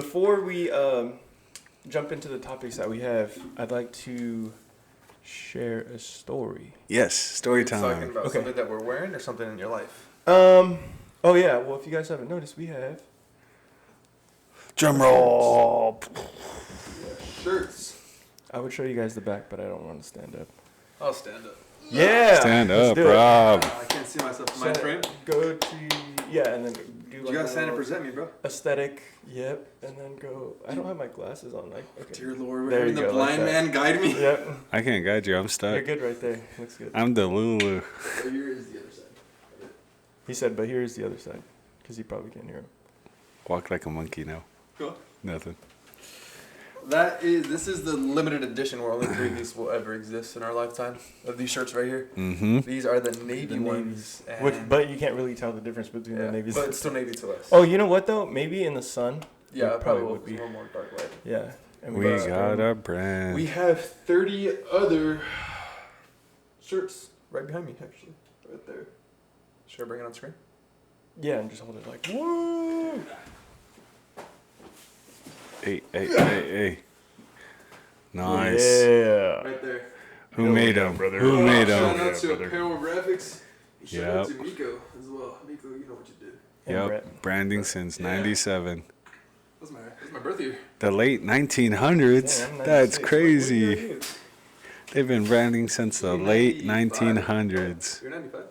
Before we jump into the topics that we have, I'd like to share a story. Yes, story time. Talking about something that we're wearing or something in your life? Oh yeah, well if you guys haven't noticed, we have Drum roll. Shirts. I would show you guys the back, but I don't want to stand up. I'll stand up. Yeah. Stand let's up, do it. Rob. I can't see myself in my frame. Go to and then do You like gotta a stand and little present me, bro. aesthetic. Yep, and then go. I don't have my glasses on. Like, okay. Dear Lord, There we're you having the go, blind like that. man guide me. Yep, I can't guide you. I'm you're stuck. good right there. Looks good. I'm the Lulu. So here is the other side. He said, but here's the other side, because he probably can't hear him. Walk like a monkey now. Cool. Nothing. This is the limited edition where only 3 of these will ever exist in our lifetime of these shirts right here. Mm-hmm. These are the navy ones. But you can't really tell the difference between the navies. But it's still navy to us. Oh, you know what though? Maybe in the sun. yeah, it probably would be. be. A little more dark light. Yeah. And We got a brand. We have 30 other shirts right behind me, actually. Right there. Should I bring it on screen? Yeah, and just hold it like, woo! Hey. Nice. Yeah. Right there. Who made them? brother. Who made Shout them? out to Apparel Graphics. Shout out Yep. to Miko as well. Miko, you know what you did. And Yep. Branding since Yeah. 97. That's my birthday year. The late 1900s. Yeah, I'm That's 96. crazy. They've been branding since the late 1900s. You're 95?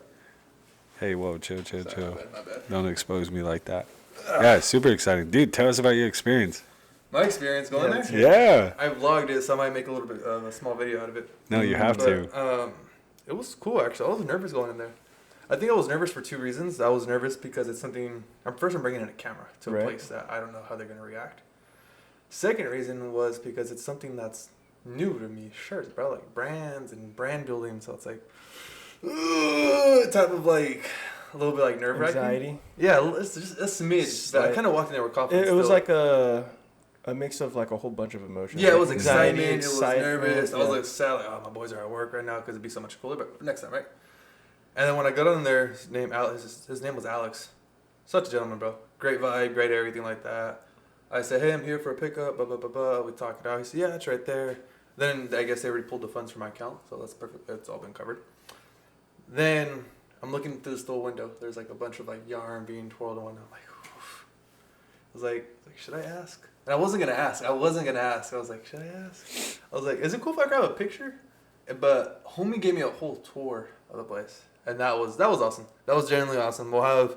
Hey, whoa, chill. Sorry, my bad. Don't expose me like that. Yeah, super exciting. Dude, tell us about your experience. My experience going Yeah, there? Yeah. I vlogged it, so I might make a little bit of a small video out of it. No, you have to. But, it was cool, actually. I was nervous going in there. I think I was nervous for 2 reasons. I was nervous because it's something... I'm bringing in a camera to a Right. place that I don't know how they're going to react. Second reason was because it's something that's new to me. Shirts, bro. Like brands and brand building. So it's like... type of like... A little bit like nerve-wracking. Anxiety. Yeah, it's just a smidge. But I kind of walked in there with confidence. It was still. like a mix of like a whole bunch of emotions. Yeah, it like was anxiety, excitement. It was nervous. I was yeah. like sad, like, oh, my boys are at work right now because it'd be so much cooler. But next time, right? And then when I got on there, his name was Alex. Such a gentleman, bro. Great vibe, great everything like that. I said, hey, I'm here for a pickup. Blah blah blah blah. We talked it out. He said, yeah, it's right there. Then I guess they already pulled the funds from my account, so that's perfect. It's all been covered. Then I'm looking through the store window. There's like a bunch of like yarn being twirled in one. I'm like, oof. I was like, should I ask? And I wasn't gonna ask. I was like, should I ask? I was like, is it cool if I grab a picture? But homie gave me a whole tour of the place, and that was awesome. That was genuinely awesome. We'll have,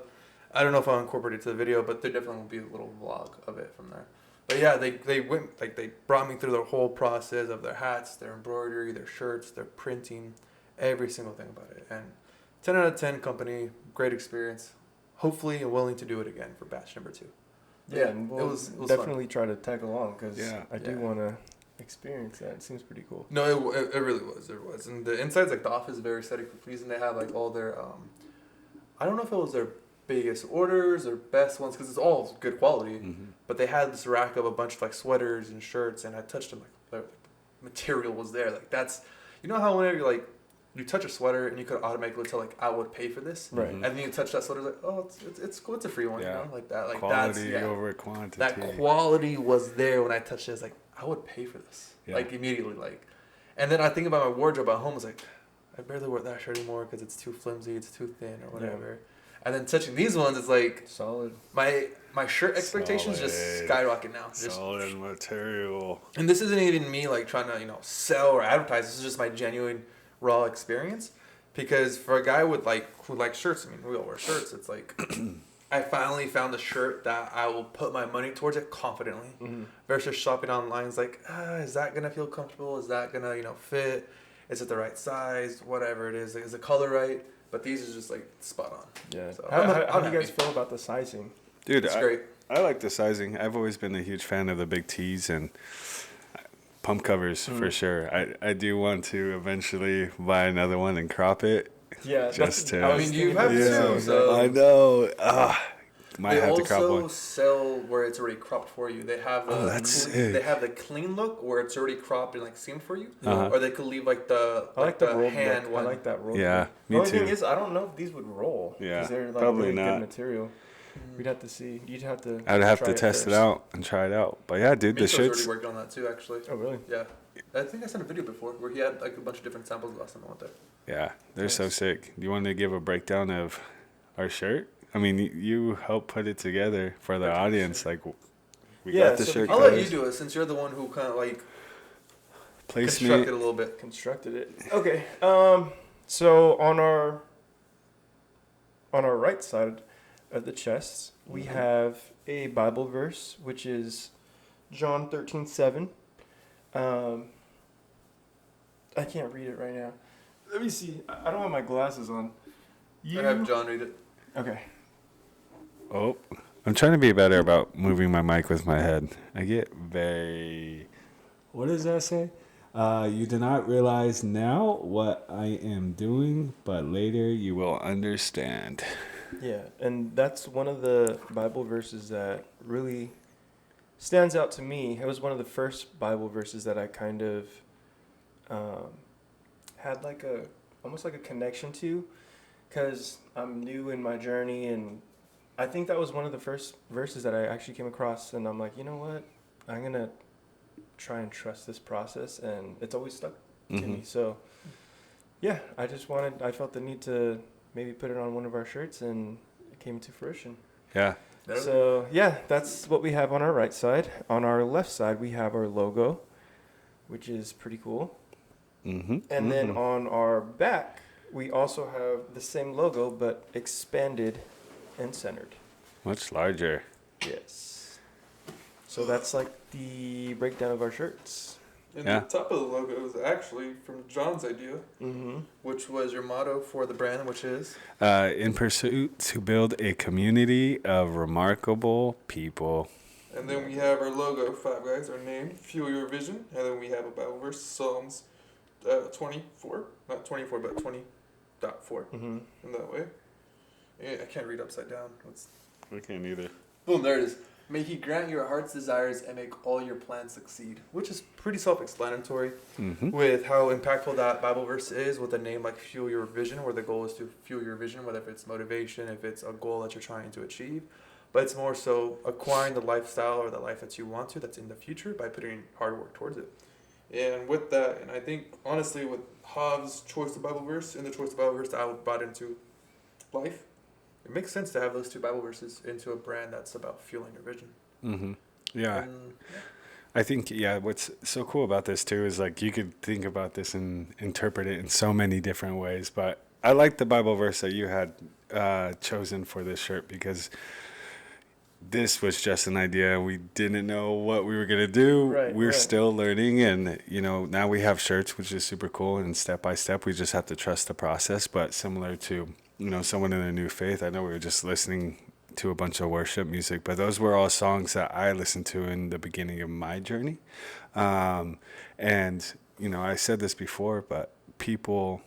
I don't know if I'll incorporate it to the video, but there definitely will be a little vlog of it from there. But yeah, they went like they brought me through the whole process of their hats, their embroidery, their shirts, their printing, every single thing about it. And 10 out of 10 company, great experience. Hopefully, I'm willing to do it again for batch number 2. Yeah, and we'll it was definitely try to tag along because Yeah. I do want to experience that. It seems pretty cool. No, it really was. It was. And the inside's like the office is very aesthetically pleasing. They have like all their, I don't know if it was their biggest orders or best ones because it's all good quality. Mm-hmm. But they had this rack of a bunch of like sweaters and shirts, and I touched them like the material was there. Like that's, you know how whenever you're like, you touch a sweater and you could automatically tell like I would pay for this, Right. And then you touch that sweater, like oh it's cool, it's a free one, Yeah. you know, like that, like Quality that's over quantity. that quality was there when I touched it. It's like I would pay for this, Yeah. like immediately, like. And then I think about my wardrobe at home. It's like I barely wear that shirt anymore because it's too flimsy, it's too thin, or whatever. And then touching these ones, it's like Solid. my shirt expectations just Solid. skyrocket now. Just, Solid material. and this isn't even me like trying to sell or advertise. This is just my genuine raw experience. Because for a guy who likes shirts, I mean, we all wear shirts. It's like I finally found a shirt that I will put my money towards it confidently. Mm-hmm. Versus shopping online, it's like, is that gonna feel comfortable? Is that gonna fit? Is it the right size? Whatever it is the color right? But these are just like spot on. Yeah. So, How I'm do you guys happy. feel about the sizing? Dude, It's great. I like the sizing. I've always been a huge fan of the big tees and pump covers for sure. I do want to eventually buy another one and crop it. Yeah. Just to- I I was mean, you thinking have about to, that. so- I know. Might They have to crop also one. sell where it's already cropped for you. They have Oh, that's sick. they have the clean look where it's already cropped and like seamed for you, Uh-huh. or they could leave like the I like the rolled hand look. one. I like that rolled Yeah, look. me The only too. thing is, I don't know if these would roll. 'cause Yeah, they're like probably really not. good material. We'd have to see. You'd have to. I'd have try to test it first. out and try it out. But yeah, dude, the Mincho's already shirts. worked on that too, actually. Oh really? Yeah. I think I sent a video before where he had like a bunch of different samples last time I went there. Yeah, they're so Nice. sick. Do you want to give a breakdown of our shirt? I mean, you helped put it together for the Breakdown of the audience. shirt. Like, we Yeah, got the so shirt I'll let colors, you do it since you're the one who kind of like placement. constructed a little bit. Constructed it. Okay. So on our right side of the chest, we have a Bible verse, which is John 13:7. I can't read it right now. Let me see. I don't have my glasses on. I have John read it. Okay. Oh, I'm trying to be better about moving my mic with my head. I get very. What does that say? You do not realize now what I am doing, but later you will understand. Yeah, and that's one of the Bible verses that really stands out to me. It was one of the first Bible verses that I kind of had like almost like a connection to, because I'm new in my journey, and I think that was one of the first verses that I actually came across, and I'm like, you know what, I'm gonna try and trust this process, and it's always stuck to me. So yeah, I felt the need to maybe put it on one of our shirts, and it came to fruition. Yeah. So yeah, that's what we have on our right side. On our left side, we have our logo, which is pretty cool. And then on our back, we also have the same logo, but expanded and centered. Much larger. Yes. So that's like the breakdown of our shirts. And Yeah. the top of the logo is actually from John's idea, Mm-hmm. which was your motto for the brand, which is In pursuit to build a community of remarkable people. And then we have our logo, Five Guys, our name, Fuel Your Vision. And then we have a Bible verse, Psalms 24. Not 24, but 20.4 Mm-hmm. in that way. Yeah, I can't read upside down. We can't either. Boom, there it is. May he grant your heart's desires and make all your plans succeed. Which is pretty self-explanatory with how impactful that Bible verse is with a name like Fuel Your Vision, where the goal is to fuel your vision, whether it's motivation, if it's a goal that you're trying to achieve. But it's more so acquiring the lifestyle or the life that you want to, that's in the future, by putting hard work towards it. And with that, and I think, honestly, with Hav's choice of Bible verse and the choice of Bible verse that I brought into life, it makes sense to have those two Bible verses into a brand that's about fueling your vision. Yeah. And, I think, what's so cool about this, too, is, like, you could think about this and interpret it in so many different ways. But I like the Bible verse that you had chosen for this shirt, because this was just an idea. We didn't know what we were going to do. Right, We're right. still learning. And, now we have shirts, which is super cool. And step by step, we just have to trust the process. But similar to, someone in a new faith, I know we were just listening to a bunch of worship music, but those were all songs that I listened to in the beginning of my journey. And, I said this before, but people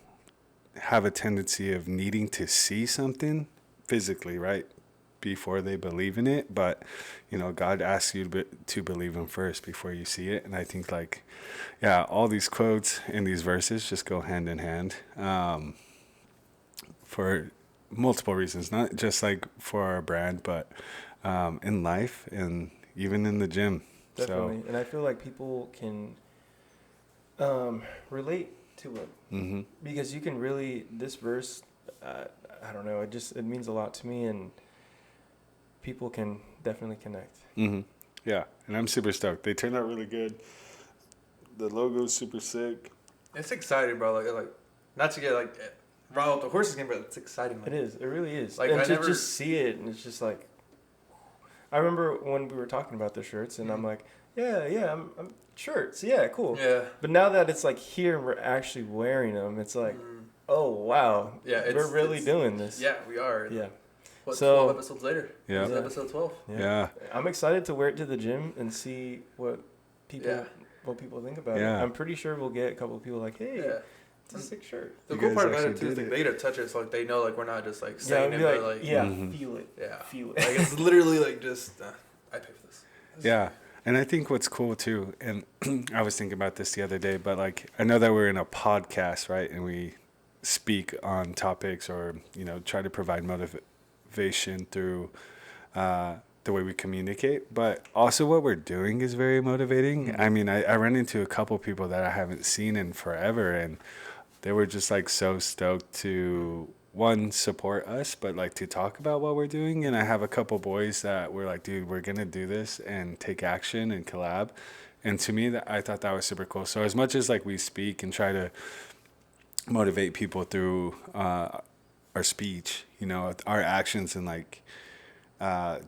have a tendency of needing to see something physically, right, before they believe in it. But, God asks you to believe him first before you see it. And I think, all these quotes and these verses just go hand in hand for multiple reasons, not just like for our brand, but in life and even in the gym. Definitely. So, And I feel like people can relate to it. Because you can really, this verse, I don't know, it means a lot to me, and people can definitely connect. Yeah, and I'm super stoked. They turned out really good. The logo's super sick. it's exciting, bro. Like, not to get riled up the horses game, but it's exciting. It is. It really is. Like, and I to never- just see it, and it's just like, I remember when we were talking about the shirts, and I'm like, I'm shirts, yeah, cool. Yeah. But now that it's like here and we're actually wearing them, it's like, oh wow, Yeah, we're really doing this. Yeah, we are. Yeah. What, So- 12 episodes later? Yeah. This is episode 12. Yeah. I'm excited to wear it to the gym and see what people Yeah. think about it. Yeah. I'm pretty sure we'll get a couple of people like, hey, Yeah. it's a sick shirt. The You cool guys part about it actually too is did they get to touch it, so they know we're not just Yeah, saying I'd it, be but like, feel it, yeah, feel it. it's literally just I pay for this. Yeah. And I think what's cool too, and I was thinking about this the other day, but I know that we're in a podcast, right? And we speak on topics or, try to provide motivation through the way we communicate, but also what we're doing is very motivating. Mm-hmm. I mean, I run into a couple people that I haven't seen in forever, and they were just like so stoked to one support us, but like to talk about what we're doing. And I have a couple boys that were like, dude, we're gonna do this and take action and collab. And to me, that I thought that was super cool. So as much as like we speak and try to motivate people through our speech, you know, our actions and like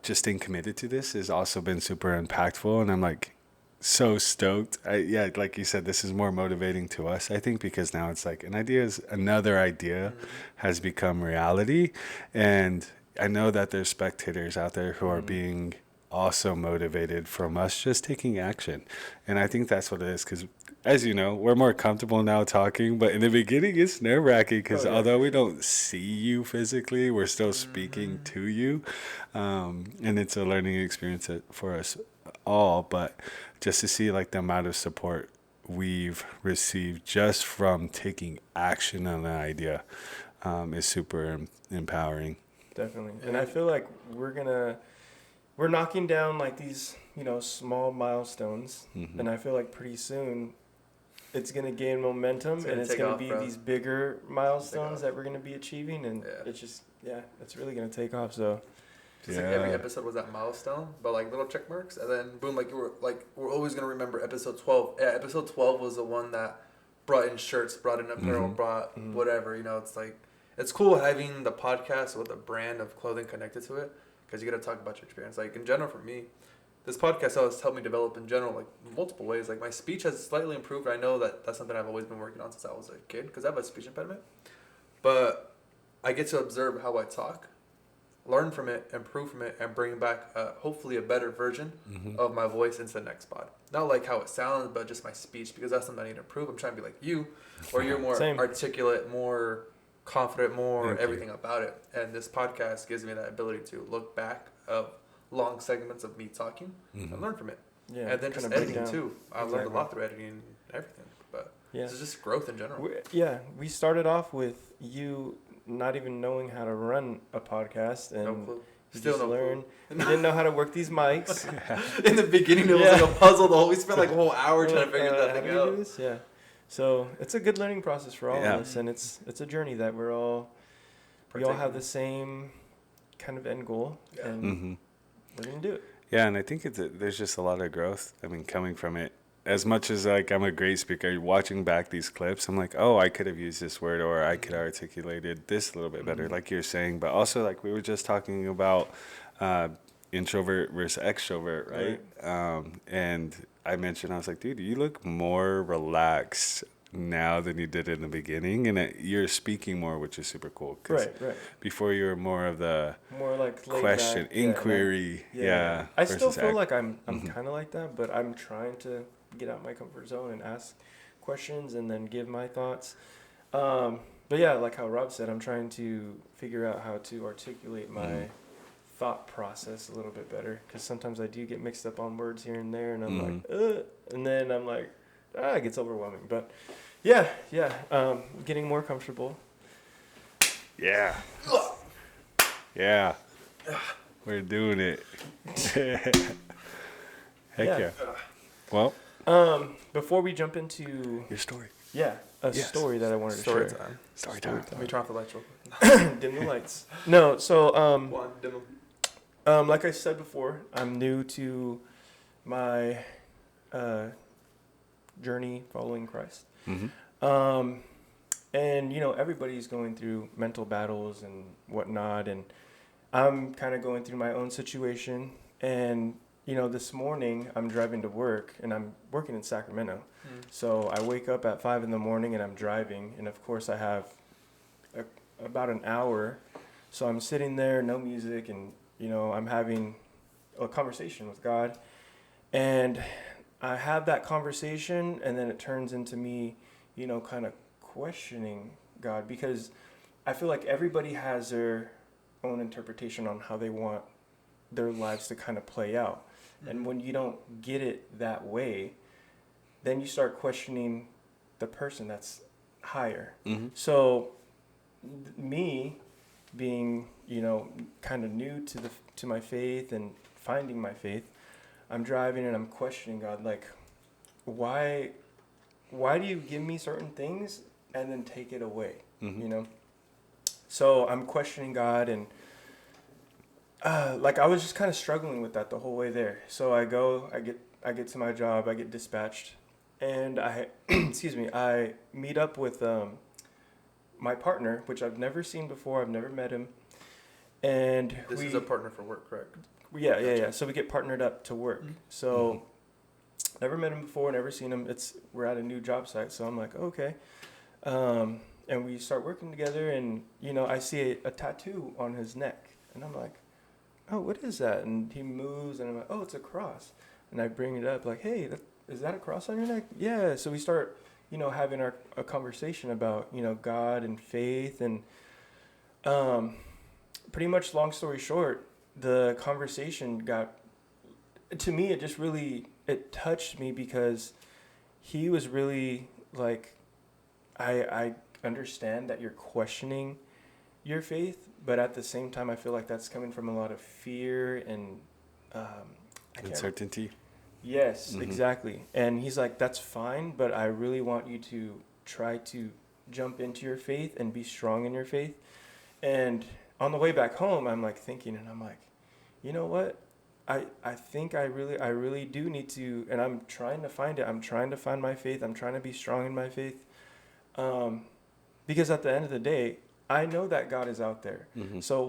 just staying committed to this has also been super impactful. And I'm like so stoked. Yeah, like you said, this is more motivating to us, I think, because now it's like another idea has become reality. And I know that there's spectators out there who are being also motivated from us just taking action. And I think that's what it is, because as you know, we're more comfortable now talking, but in the beginning it's nerve-wracking because although we don't see you physically, we're still speaking to you. And it's a learning experience for us all, but just to see like the amount of support we've received just from taking action on an idea is super empowering. Definitely. And I feel like we're knocking down like these, you know, small milestones. Mm-hmm. And I feel like pretty soon it's going to gain momentum, and it's take going to off, be bro. these bigger milestones off. that we're going to be achieving. And Yeah. it's just, it's really going to take off. So, Just like every episode was that milestone, but like little check marks, and then boom, we're always gonna remember episode 12. Yeah, episode 12 was the one that brought in shirts, brought in apparel, brought whatever. You know, it's like it's cool having the podcast with a brand of clothing connected to it, because you got to talk about your experience. Like in general, for me, this podcast has helped me develop in general, like multiple ways. Like my speech has slightly improved. I know that that's something I've always been working on since I was a kid, because I have a speech impediment, but I get to observe how I talk, learn from it, improve from it, and bring back hopefully a better version of my voice into the next pod. Not like how it sounds, but just my speech, because that's something I need to improve. I'm trying to be like you, or you're more articulate, more confident, more everything about it. And this podcast gives me that ability to look back of long segments of me talking and learn from it. yeah. And then just editing too. I've learned a lot through editing and everything. But it's just growth in general. We started off with you not even knowing how to run a podcast, and No clue. you Still just no learn. clue. You didn't know how to work these mics. In the beginning, it was like a puzzle. We spent like a whole hour trying to figure that thing how do we do out. this? Yeah. So it's a good learning process for all of us, and it's a journey that we all have the same kind of end goal, and we're gonna do it. Yeah, and I think there's just a lot of growth. I mean, coming from it. As much as like I'm a great speaker, watching back these clips, I'm like, oh, I could have used this word, or I could have articulated this a little bit better, like you're saying. But also, like we were just talking about introvert versus extrovert, right? And I mentioned, I was like, dude, you look more relaxed now than you did in the beginning, and you're speaking more, which is super cool. Right. Before you were more of the like question, back, inquiry, I still feel like I'm kind of like that, but I'm trying to get out my comfort zone and ask questions and then give my thoughts. But yeah, like how Rob said, I'm trying to figure out how to articulate my thought process a little bit better, because sometimes I do get mixed up on words here and there, and I'm like, and then I'm like, it gets overwhelming. But yeah, getting more comfortable. Yeah. We're doing it. Heck yeah. Well, before we jump into your story. Story that I wanted to share. Story time. Let me turn off the lights real quick. Dim the lights. No, so One, dim them. like I said before, I'm new to my journey following Christ. And you know, everybody's going through mental battles and whatnot, and I'm kind of going through my own situation. And you know, this morning I'm driving to work, and I'm working in Sacramento. So I wake up at 5 a.m. and I'm driving, and of course I have about an hour. So I'm sitting there, no music, and you know, I'm having a conversation with God. And I have that conversation, and then it turns into me, you know, kind of questioning God, because I feel like everybody has their own interpretation on how they want their lives to kind of play out. And when you don't get it that way, then you start questioning the person that's higher. So me being, you know, kind of new to to my faith and finding my faith, I'm driving and I'm questioning God, like, why do you give me certain things and then take it away? You know? So I'm questioning God, and like I was just kind of struggling with that the whole way there. So I get to my job, I get dispatched, and I excuse me, I meet up with my partner, which I've never seen before. I've never met him, and This is a partner for work, correct? Yeah. So we get partnered up to work. So never met him before, never seen him. We're at a new job site, so I'm like, okay. And we start working together, and you know, I see a tattoo on his neck, and I'm like, oh, what is that? And he moves, and I'm like, oh, it's a cross. And I bring it up, like, hey, is that a cross on your neck? Yeah. So we start, you know, having a conversation about, you know, God and faith, and pretty much, long story short, the conversation got, to me, it just really, it touched me, because he was really like, I understand that you're questioning your faith, but at the same time, I feel like that's coming from a lot of fear and uncertainty. Yes, exactly. And he's like, that's fine, but I really want you to try to jump into your faith and be strong in your faith. And on the way back home, I'm like thinking, and I'm like, you know what? I think I really do need to, and I'm trying to find it. I'm trying to find my faith. I'm trying to be strong in my faith. Because at the end of the day, I know that God is out there. So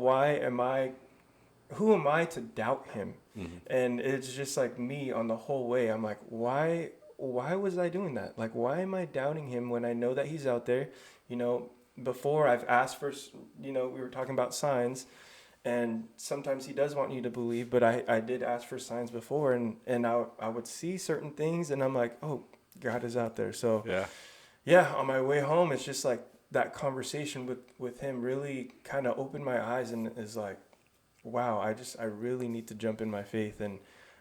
who am I to doubt him? And it's just like me on the whole way. I'm like, why was I doing that? Like, why am I doubting him when I know that he's out there? You know, before I've asked for, you know, we were talking about signs, and sometimes he does want you to believe, but I did ask for signs before, and I would see certain things, and I'm like, oh, God is out there. So yeah, on my way home, it's just like that conversation with him really kind of opened my eyes, and is like, wow, I really need to jump in my faith, and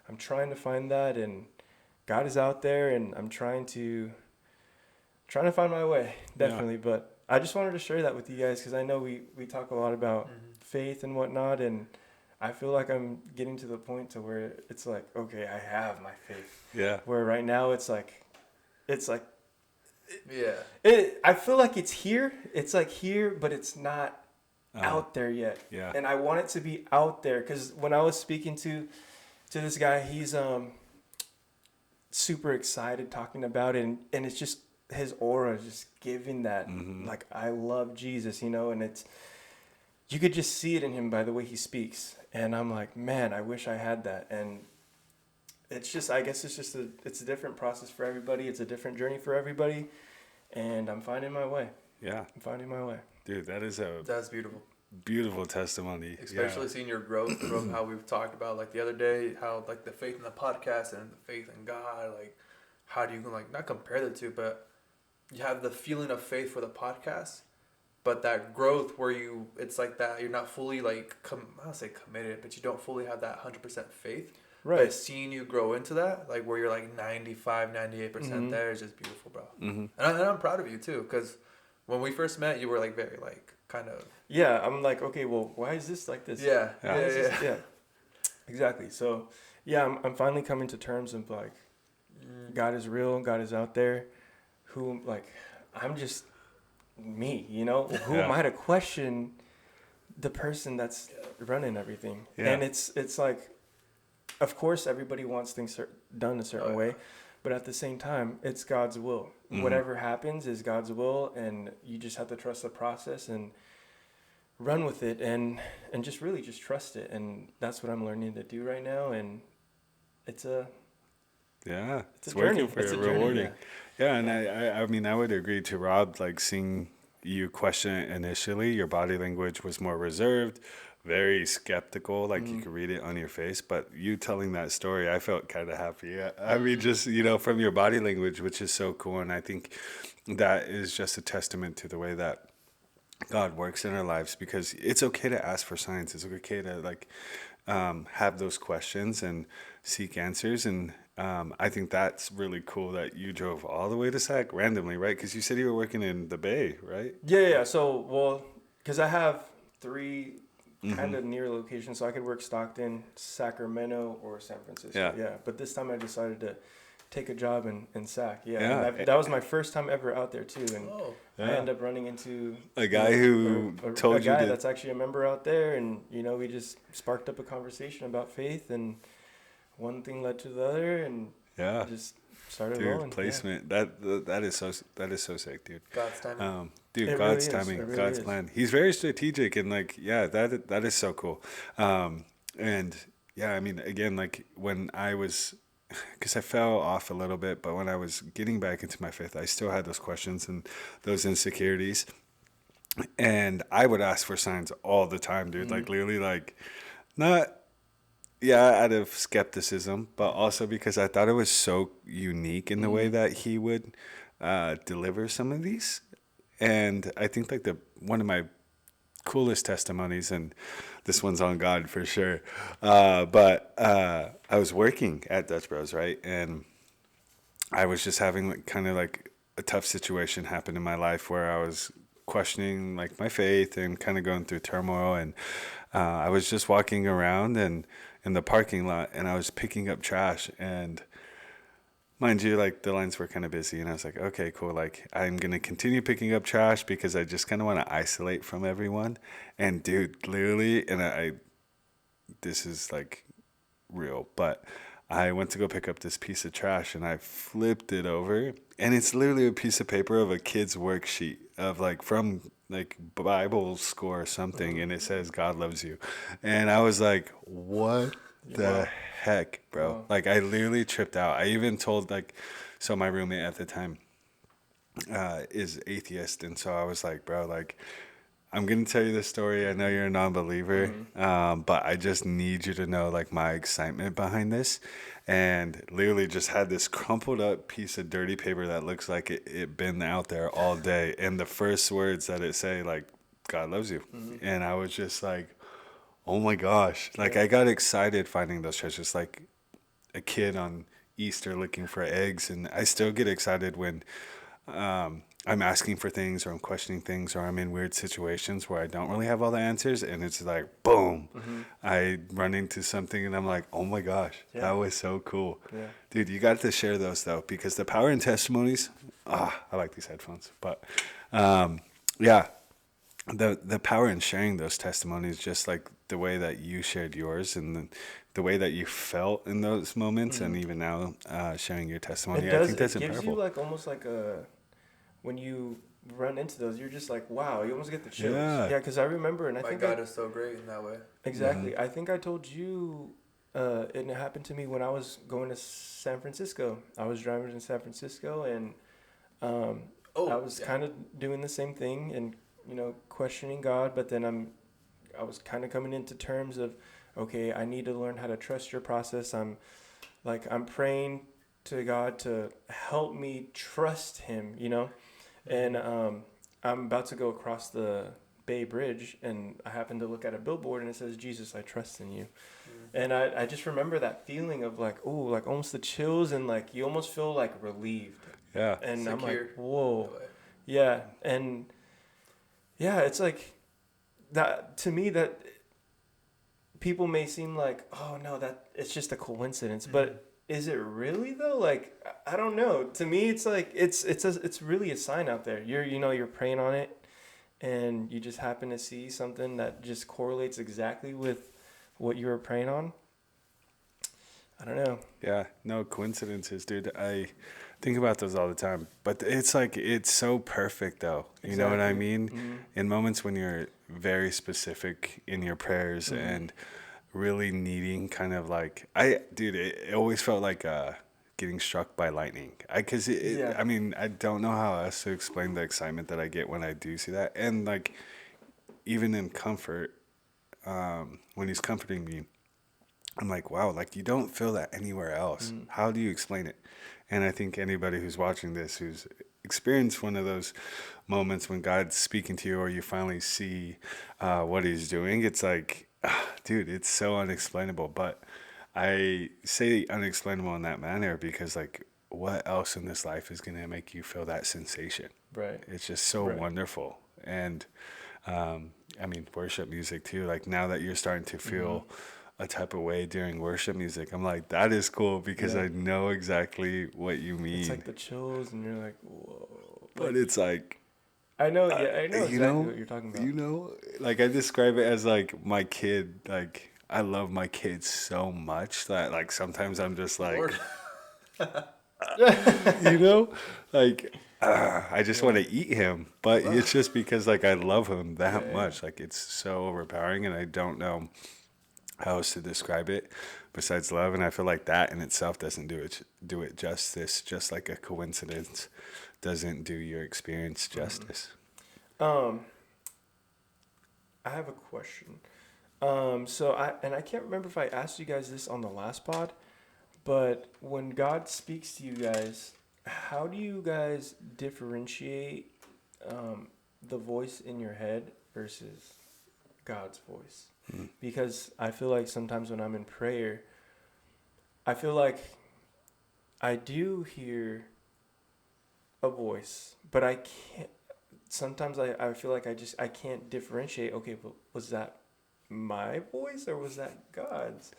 I'm trying to find that, and God is out there, and I'm trying to find my way, definitely. But I just wanted to share that with you guys, because I know we talk a lot about faith and whatnot, and I feel like I'm getting to the point to where it's like, okay, I have my faith. Yeah. Where right now it's like Yeah. I feel like it's here. It's like here, but it's not out there yet. Yeah. And I want it to be out there, because when I was speaking to this guy, he's super excited talking about it, and it's just his aura is just giving that like, I love Jesus, you know, and you could just see it in him by the way he speaks. And I'm like, man, I wish I had that. And it's just, I guess it's a different process for everybody. It's a different journey for everybody. And I'm finding my way. Yeah. I'm finding my way. Dude, That's beautiful. Beautiful testimony. Especially seeing your growth from how we've talked about, like, the other day, how, like, the faith in the podcast and the faith in God, like, how do you, like, not compare the two, but you have the feeling of faith for the podcast, but that growth where it's like that, you're not fully, like, I don't say committed, but you don't fully have that 100% faith. Right. But seeing you grow into that, like, where you're, like, 95, 98% there is just beautiful, bro. And I'm proud of you, too, because when we first met, you were, like, very, like, kind of... Yeah, I'm like, okay, well, why is this like this? Yeah. Exactly. So, yeah, I'm finally coming to terms of, like, God is real, God is out there. I'm just me, you know? Who am I to question the person that's running everything? Yeah. And it's like, of course, everybody wants things done a certain way, but at the same time, it's God's will. Whatever happens is God's will, and you just have to trust the process and run with it, and just really just trust it. And that's what I'm learning to do right now, and it's a working for you, rewarding. Yeah, and I mean, I would agree to Rob, like, seeing you question it initially, your body language was more reserved, very skeptical, like you could read it on your face, but you telling that story, I felt kind of happy. I mean, just, you know, from your body language, which is so cool. And I think that is just a testament to the way that God works in our lives, because it's okay to ask for signs. It's okay to, like, have those questions and seek answers. And I think that's really cool that you drove all the way to Sac randomly, right? Because you said you were working in the Bay, right? Yeah. So, well, because I have three kind of near location, so I could work Stockton, Sacramento, or San Francisco. Yeah. But this time I decided to take a job in Sac. Yeah. And that was my first time ever out there too. And I ended up running into a guy who told you a guy that's actually a member out there, and we just sparked up a conversation about faith, and one thing led to the other, and just started rolling. Placement. That is so sick, dude. God's timing. Dude, God's timing, really God's plan. He's very strategic, and that is so cool. And yeah, I mean, again, like when I was, because I fell off a little bit, but when I was getting back into my faith, I still had those questions and those insecurities, and I would ask for signs all the time, dude. Like literally, like not. Yeah, out of skepticism, but also because I thought it was so unique in the way that he would deliver some of these. And I think like one of my coolest testimonies, and this one's on God for sure, but I was working at Dutch Bros, right? And I was just having like kind of like a tough situation happen in my life where I was questioning like my faith and kind of going through turmoil. And I was just walking around and in the parking lot, and I was picking up trash, and mind you, like the lines were kind of busy, and I was like, okay, cool. Like I'm going to continue picking up trash because I just kind of want to isolate from everyone. And dude, literally, and this is like real, but I went to go pick up this piece of trash, and I flipped it over, and it's literally a piece of paper of a kid's worksheet of like from like Bible school or something, and it says God loves you. And I was like, what the heck, bro? Wow. Like I literally tripped out. I even told so my roommate at the time is atheist, and so I was like, bro, like I'm gonna tell you this story. I know you're a non-believer, but I just need you to know like my excitement behind this. And literally just had this crumpled up piece of dirty paper that looks like it been out there all day. And the first words that it say like, God loves you. And I was just like, oh my gosh. Like I got excited finding those treasures, like a kid on Easter looking for eggs. And I still get excited when I'm asking for things, or I'm questioning things, or I'm in weird situations where I don't really have all the answers, and it's like, boom, I run into something, and I'm like, oh my gosh, that was so cool. Yeah. Dude, you got to share those, though, because the power in testimonies, I like these headphones, but the power in sharing those testimonies, just like the way that you shared yours, and the way that you felt in those moments, and even now sharing your testimony, I think that's incredible. It gives you like almost like when you run into those, you're just like, wow, you almost get the chills. Yeah, because I remember, and I think God is so great in that way. Exactly. I think I told you, it happened to me when I was going to San Francisco. I was driving in San Francisco, and I was kind of doing the same thing, and questioning God. But then I was kind of coming into terms of, okay, I need to learn how to trust your process. I'm praying to God to help me trust Him, And I'm about to go across the Bay Bridge, and I happen to look at a billboard, and it says, Jesus, I trust in you. And I just remember that feeling of like, oh, like almost the chills, and like you almost feel like relieved. Yeah. And secure. I'm like, whoa. Yeah. And yeah, it's like that to me, that people may seem like, oh no, that it's just a coincidence, but is it really though? Like, I don't know. To me, it's like it's really a sign out there. You're praying on it, and you just happen to see something that just correlates exactly with what you were praying on. I don't know. Yeah, no coincidences, dude. I think about those all the time. But it's like it's so perfect though. You know what I mean? In moments when you're very specific in your prayers and really needing kind of like it always felt like getting struck by lightning. I mean, I don't know how else to explain the excitement that I get when I do see that. And like even in comfort, when he's comforting me, I'm like, wow, like you don't feel that anywhere else. How do you explain it? And I think anybody who's watching this, who's experienced one of those moments when God's speaking to you, or you finally see what He's doing, it's like, dude, it's so unexplainable. But I say unexplainable in that manner because, like, what else in this life is going to make you feel that sensation? Right. It's just so wonderful. And I mean, worship music too. Like now that you're starting to feel a type of way during worship music, I'm like, that is cool because Yeah. I know exactly what you It's mean. like the chills, and you're like, whoa. But Like, it's like, I know, yeah, I know you exactly know, what you're talking about. like I describe it as like my kid. Like I love my kids so much that like sometimes I'm just like, Lord. you know, like I just want Yeah. to eat him. But it's just because like I love him Yeah, that yeah. much. Like it's so overpowering, and I don't know how else to describe it besides love. And I feel like that in itself doesn't do it justice. Just like a coincidence doesn't do your experience justice. Um, I have a question. So I can't remember if I asked you guys this on the last pod, but when God speaks to you guys, how do you guys differentiate the voice in your head versus God's voice? Because I feel like sometimes when I'm in prayer, I feel like I do hear a voice, but I can't. Sometimes I feel like I can't differentiate. Okay, but was that my voice or was that God's?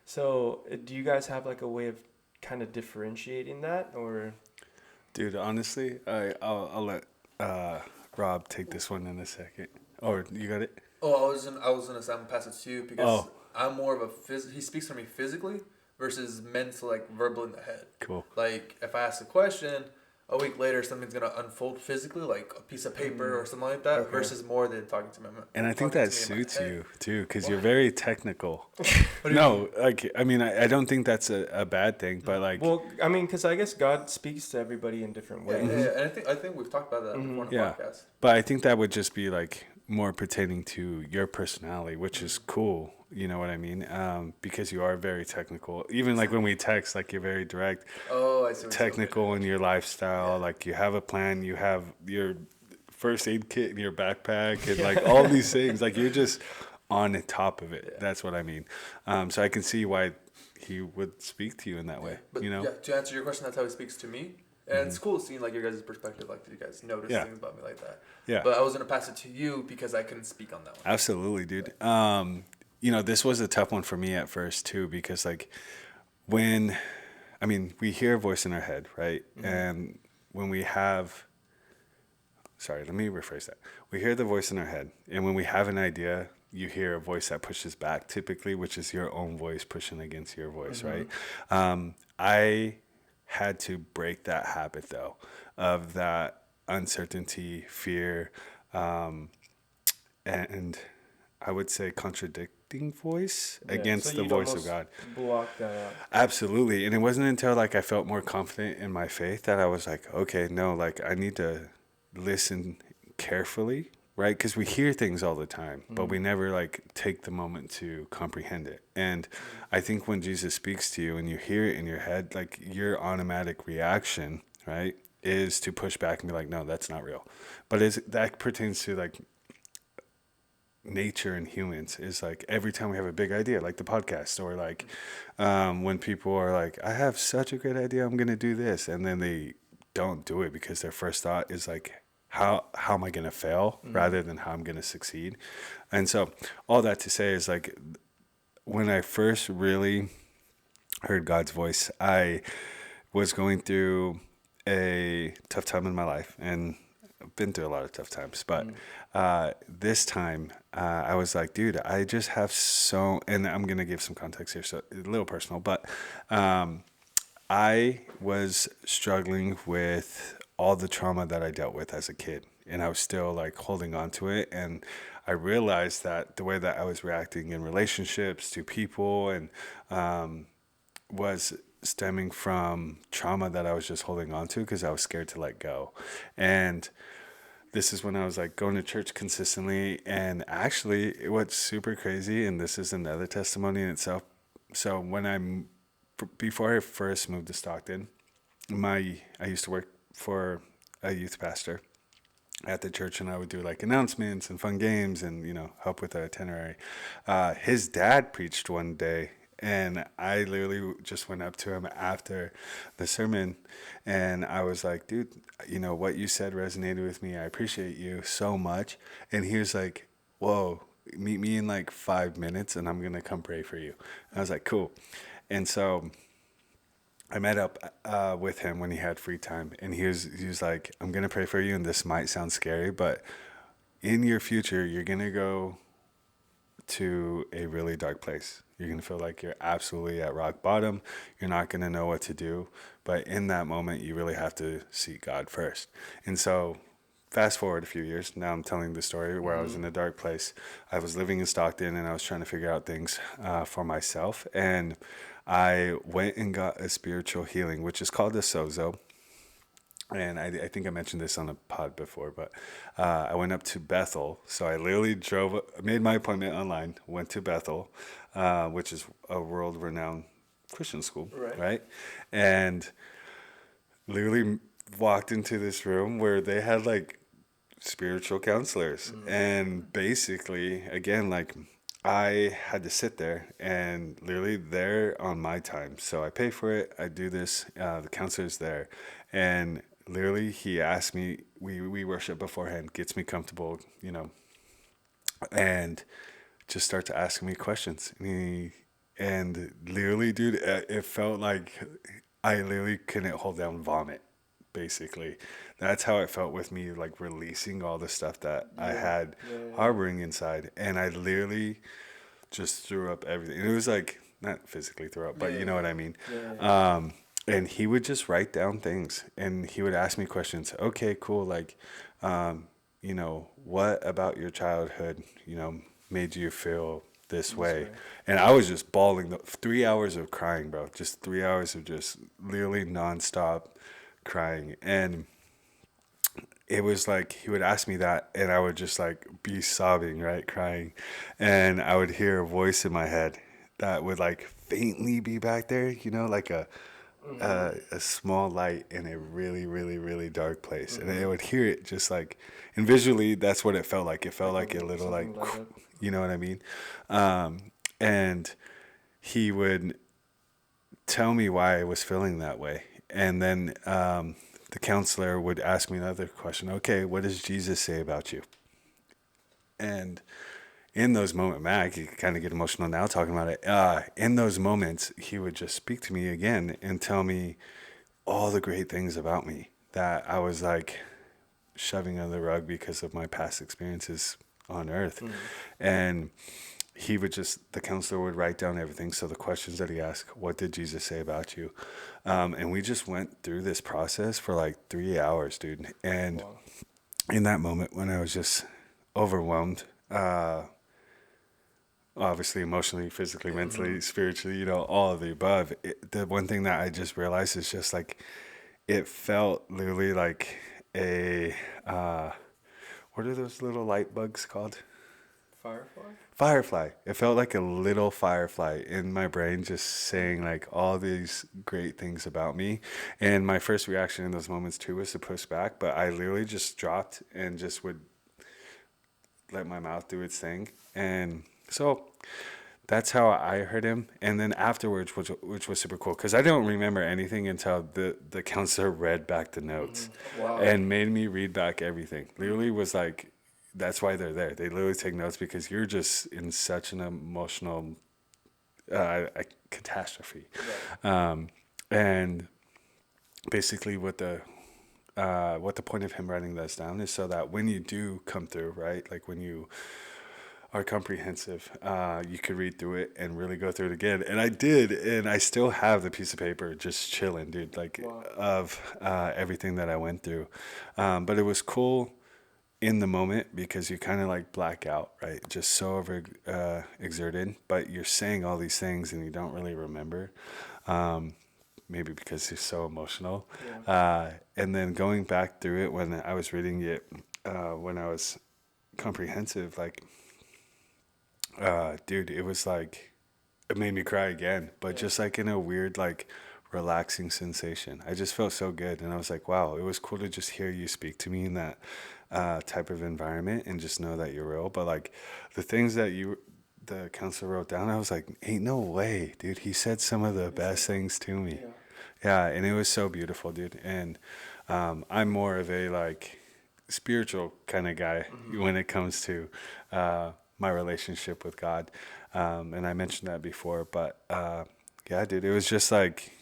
So do you guys have like a way of kind of differentiating that, or? Dude, honestly, I'll let Rob take this one in a second. Or you got it? Oh, I was gonna say I'm gonna pass it to you because Oh, I'm more of he speaks for me physically versus mental, like verbal in the head. cool. Like if I ask a question, a week later something's gonna unfold physically, like a piece of paper or something like that, Okay. versus more than talking to me. And I think Talking that to me in my suits head. you too, because Why? you're very technical. What do you mean? No, like I mean, I don't think that's a bad thing, but like, Well, I mean, because I guess God speaks to everybody in different Yeah, ways. yeah, yeah. And I think we've talked about that before in the yeah. podcast. But I think that would just be like more pertaining to your personality, which is cool. You know what I mean? Because you are very technical. Even like when we text, like you're very direct, Oh, I see. What you're saying. technical in your lifestyle. Yeah. Like you have a plan, you have your first aid kit in your backpack, and like all these things. Like you're just on top of it. Yeah. That's what I mean. So I can see why he would speak to you in that way. But You know? yeah, to answer your question, that's how he speaks to me. And it's cool seeing like your guys' perspective, like you guys notice Yeah. things about me like that. Yeah. But I was gonna pass it to you because I couldn't speak on that one. Absolutely, dude. You know, this was a tough one for me at first too, because like when, I mean, we hear a voice in our head, right? And when we have, sorry, let me rephrase that. We hear the voice in our head, and when we have an idea, you hear a voice that pushes back, typically, which is your own voice pushing against your voice, right? I had to break that habit though, of that uncertainty, fear, and I would say contradicting voice Yeah, against so the you'd voice of almost God. block that out. Absolutely. And it wasn't until like I felt more confident in my faith that I was like, okay, no, like I need to listen carefully, right? Because we hear things all the time, but we never like take the moment to comprehend it. And I think when Jesus speaks to you and you hear it in your head, like your automatic reaction, right, is to push back and be like, no, that's not real. But that pertains to like nature and humans is like every time we have a big idea like the podcast or like when people are like, I have such a great idea, I'm gonna do this, and then they don't do it because their first thought is like, how am I gonna fail rather than how I'm gonna succeed. And so all that to say is like when I first really heard God's voice, I was going through a tough time in my life, and I've been through a lot of tough times, but this time I was like, dude, I just have so, and I'm going to give some context here, so a little personal, but I was struggling with all the trauma that I dealt with as a kid, and I was still like holding on to it. And I realized that the way that I was reacting in relationships to people and was stemming from trauma that I was just holding on to because I was scared to let go. And this is when I was like going to church consistently. And actually, what's super crazy, and this is another testimony in itself. So before I first moved to Stockton, I used to work for a youth pastor at the church, and I would do like announcements and fun games and help with the itinerary. His dad preached one day And I literally just went up to him after the sermon and I was like, dude, you know, what you said resonated with me. I appreciate you so much. And he was like, whoa, meet me in like 5 minutes and I'm going to come pray for you. I was like, cool. And so I met up with him when he had free time, and he was like, "I'm gonna pray for you, and this might sound scary, but in your future, you're gonna go to a really dark place. You're gonna feel like you're absolutely at rock bottom. You're not gonna know what to do, but in that moment, you really have to seek God first." And so, fast forward a few years. Now I'm telling the story where I was in a dark place. I was living in Stockton, and I was trying to figure out things for myself, and I went and got a spiritual healing, which is called a sozo. And I think I mentioned this on a pod before, but I went up to Bethel. So I literally made my appointment online, went to Bethel, which is a world-renowned Christian school, Right. right? And literally walked into this room where they had like spiritual counselors. And basically, again, like I had to sit there and literally they're on my time. So I pay for it. I do this. The counselor's there. And literally he asked me, we worship beforehand, gets me comfortable, you know, and just starts asking me questions. And literally, dude, it felt like I literally couldn't hold down vomit, basically. That's how it felt with me, like releasing all the stuff that I had harboring inside. And I literally just threw up everything. And it was like, not physically throw up, but you know what I mean. And he would just write down things and he would ask me questions. Okay, cool. Like, you know, what about your childhood, you know, made you feel this way? And I was just bawling 3 hours of crying, bro. Just 3 hours of just literally nonstop crying. And it was like he would ask me that and I would just like be sobbing, right, crying, and I would hear a voice in my head that would like faintly be back there, you know, like a small light in a really really really dark place, and I would hear it just like, and visually that's what it felt like. It felt like a little like, you know what I mean. And he would tell me why I was feeling that way. And then the counselor would ask me another question. Okay, what does Jesus say about you? And in those moments, man, I could kind of get emotional now talking about it. In those moments, he would just speak to me again and tell me all the great things about me that I was like shoving under the rug because of my past experiences on earth. And the counselor would write down everything. So the questions that he asked, what did Jesus say about you? And we just went through this process for like 3 hours, dude. And in that moment when I was just overwhelmed, obviously emotionally, physically, mentally, spiritually, you know, all of the above, the one thing that I just realized is just like, it felt literally like what are those little light bugs called? Firefly. It felt like a little firefly in my brain just saying like all these great things about me. And my first reaction in those moments too was to push back, but I literally just dropped and just would let my mouth do its thing. And so that's how I heard him. And then afterwards, which was super cool, because I don't remember anything until the counselor read back the notes and made me read back everything. Literally was like, that's why they're there. They literally take notes because you're just in such an emotional catastrophe. And basically what the point of him writing this down is so that when you do come through, right, like when you are comprehensive, you could read through it and really go through it again. And I did, and I still have the piece of paper just chilling, dude, like of everything that I went through. But it was cool in the moment because you kind of like black out, right? Just so over exerted, but you're saying all these things and you don't really remember. Maybe because you're so emotional. And then going back through it when I was reading it, when I was comprehensive, like, dude, it was like, it made me cry again, but just like in a weird, like relaxing sensation. I just felt so good. And I was like, wow, it was cool to just hear you speak to me in that type of environment and just know that you're real. But like the things the counselor wrote down, I was like, ain't no way, dude. He said some of the best things to me. Yeah. Yeah, and it was so beautiful, dude. And I'm more of a like spiritual kind of guy when it comes to my relationship with God. And I mentioned that before, but yeah, dude, it was just like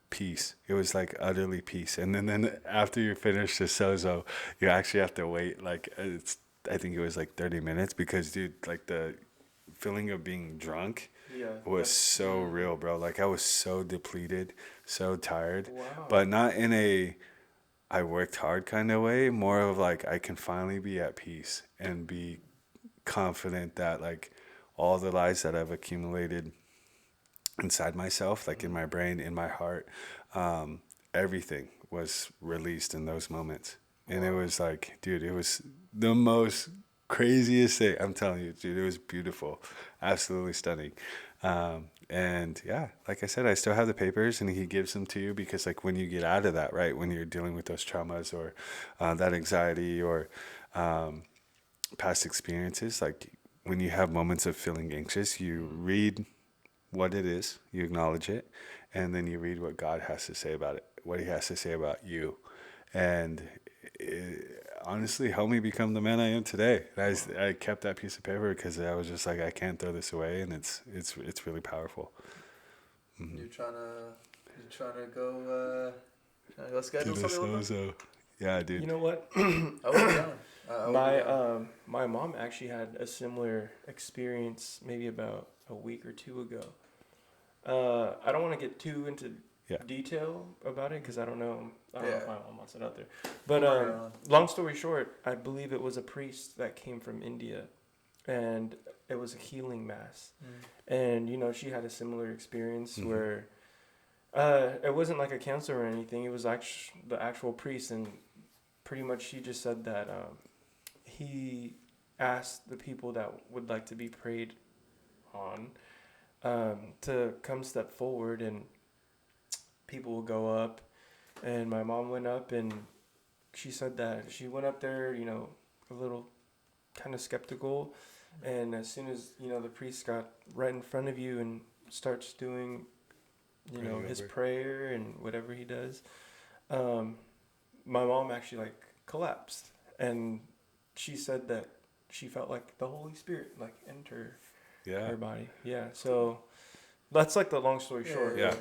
peace. It was like utterly peace. And then after you finish the sozo, you actually have to wait like I think it was like 30 minutes because, dude, like the feeling of being drunk Yeah. was so real, bro. Like I was so depleted, so tired, Wow. but not in a I worked hard kind of way, more of like I can finally be at peace and be confident that like all the lies that I've accumulated inside myself, like in my brain, in my heart, everything was released in those moments. And it was like, dude, it was the most craziest thing. I'm telling you, dude, it was beautiful, absolutely stunning. And yeah, like I said, I still have the papers, and he gives them to you because, like, when you get out of that, right, when you're dealing with those traumas or that anxiety or past experiences, like when you have moments of feeling anxious, you read what it is, you acknowledge it, and then you read what God has to say about it, what He has to say about you, and it honestly helped me become the man I am today. And I kept that piece of paper because I was just like, I can't throw this away, and it's really powerful. Mm-hmm. You trying to go schedule Did a something with them? so yeah, dude. You know what? I would be down. I would be down. My mom actually had a similar experience maybe about a week or two ago. I don't want to get too into detail about it because I don't know if my mom wants it out there. But long story short, I believe it was a priest that came from India, and it was a healing mass. And you know, she had a similar experience where it wasn't like a counselor or anything. It was the actual priest, and pretty much she just said that he asked the people that would like to be prayed on to come step forward, and people will go up. And my mom went up, and she said that she went up there, you know, a little kind of skeptical. And as soon as, you know, the priest got right in front of you and starts doing, you know, his prayer and whatever he does, my mom actually like collapsed. And she said that she felt like the Holy Spirit like enter her body. Yeah. So that's like the long story short. Yeah.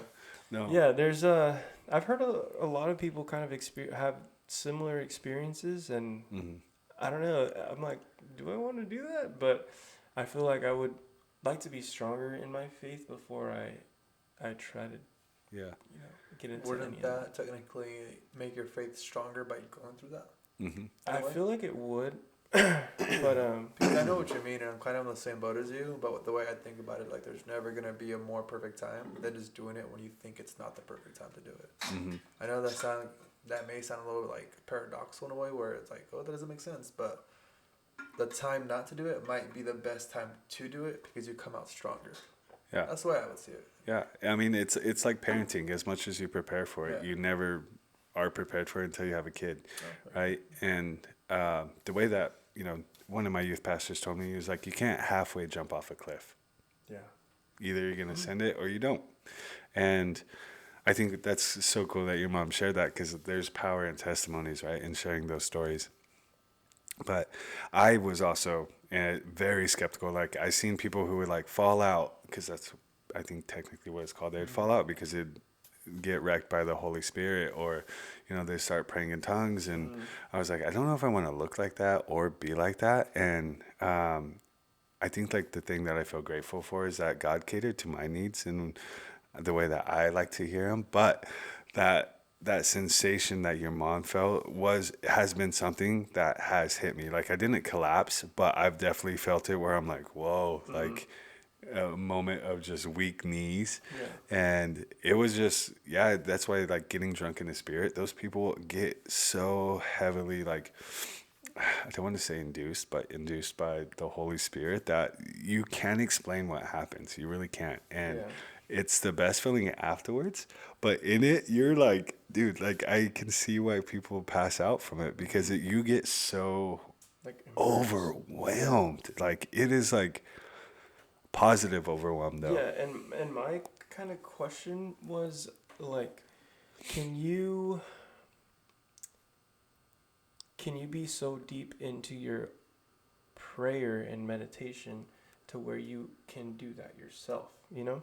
No. Yeah. There's I've heard a lot of people kind of have similar experiences, and I don't know. I'm like, do I want to do that? But I feel like I would like to be stronger in my faith before I try to you know, get into Wouldn't that technically make your faith stronger by going through that? I feel like it would. But because I know what you mean, and I'm kind of on the same boat as you. But the way I think about it, like, there's never gonna be a more perfect time than just doing it when you think it's not the perfect time to do it. I know that may sound a little bit like paradoxical in a way, where it's like, oh, that doesn't make sense, but the time not to do it might be the best time to do it because you come out stronger. Yeah, that's the way I would see it. Yeah, I mean, it's like parenting. As much as you prepare for it, you never are prepared for it until you have a kid, right? And the way that, you know, one of my youth pastors told me, he was like, you can't halfway jump off a cliff. Yeah. Either you're going to send it or you don't. And I think that's so cool that your mom shared that, because there's power in testimonies, right, in sharing those stories. But I was also very skeptical. Like, I seen people who would like fall out, because that's, I think, technically what it's called. They'd fall out because it'd get wrecked by the Holy Spirit, or, you know, they start praying in tongues. And I was like, I don't know if I want to look like that or be like that. And I think like the thing that I feel grateful for is that God catered to my needs in the way that I like to hear Him. But that sensation that your mom felt has been something that has hit me. Like, I didn't collapse, but I've definitely felt it where I'm like, whoa, like a moment of just weak knees. And it was just, that's why, like, getting drunk in the Spirit, those people get so heavily, like, I don't want to say induced by the Holy Spirit that you can't explain what happens. You really can't. And it's the best feeling afterwards, but in it, you're like, dude, like, I can see why people pass out from it, because you get so like overwhelmed. Like, it is like, positive overwhelm though. Yeah, and my kind of question was like, can you be so deep into your prayer and meditation to where you can do that yourself, you know?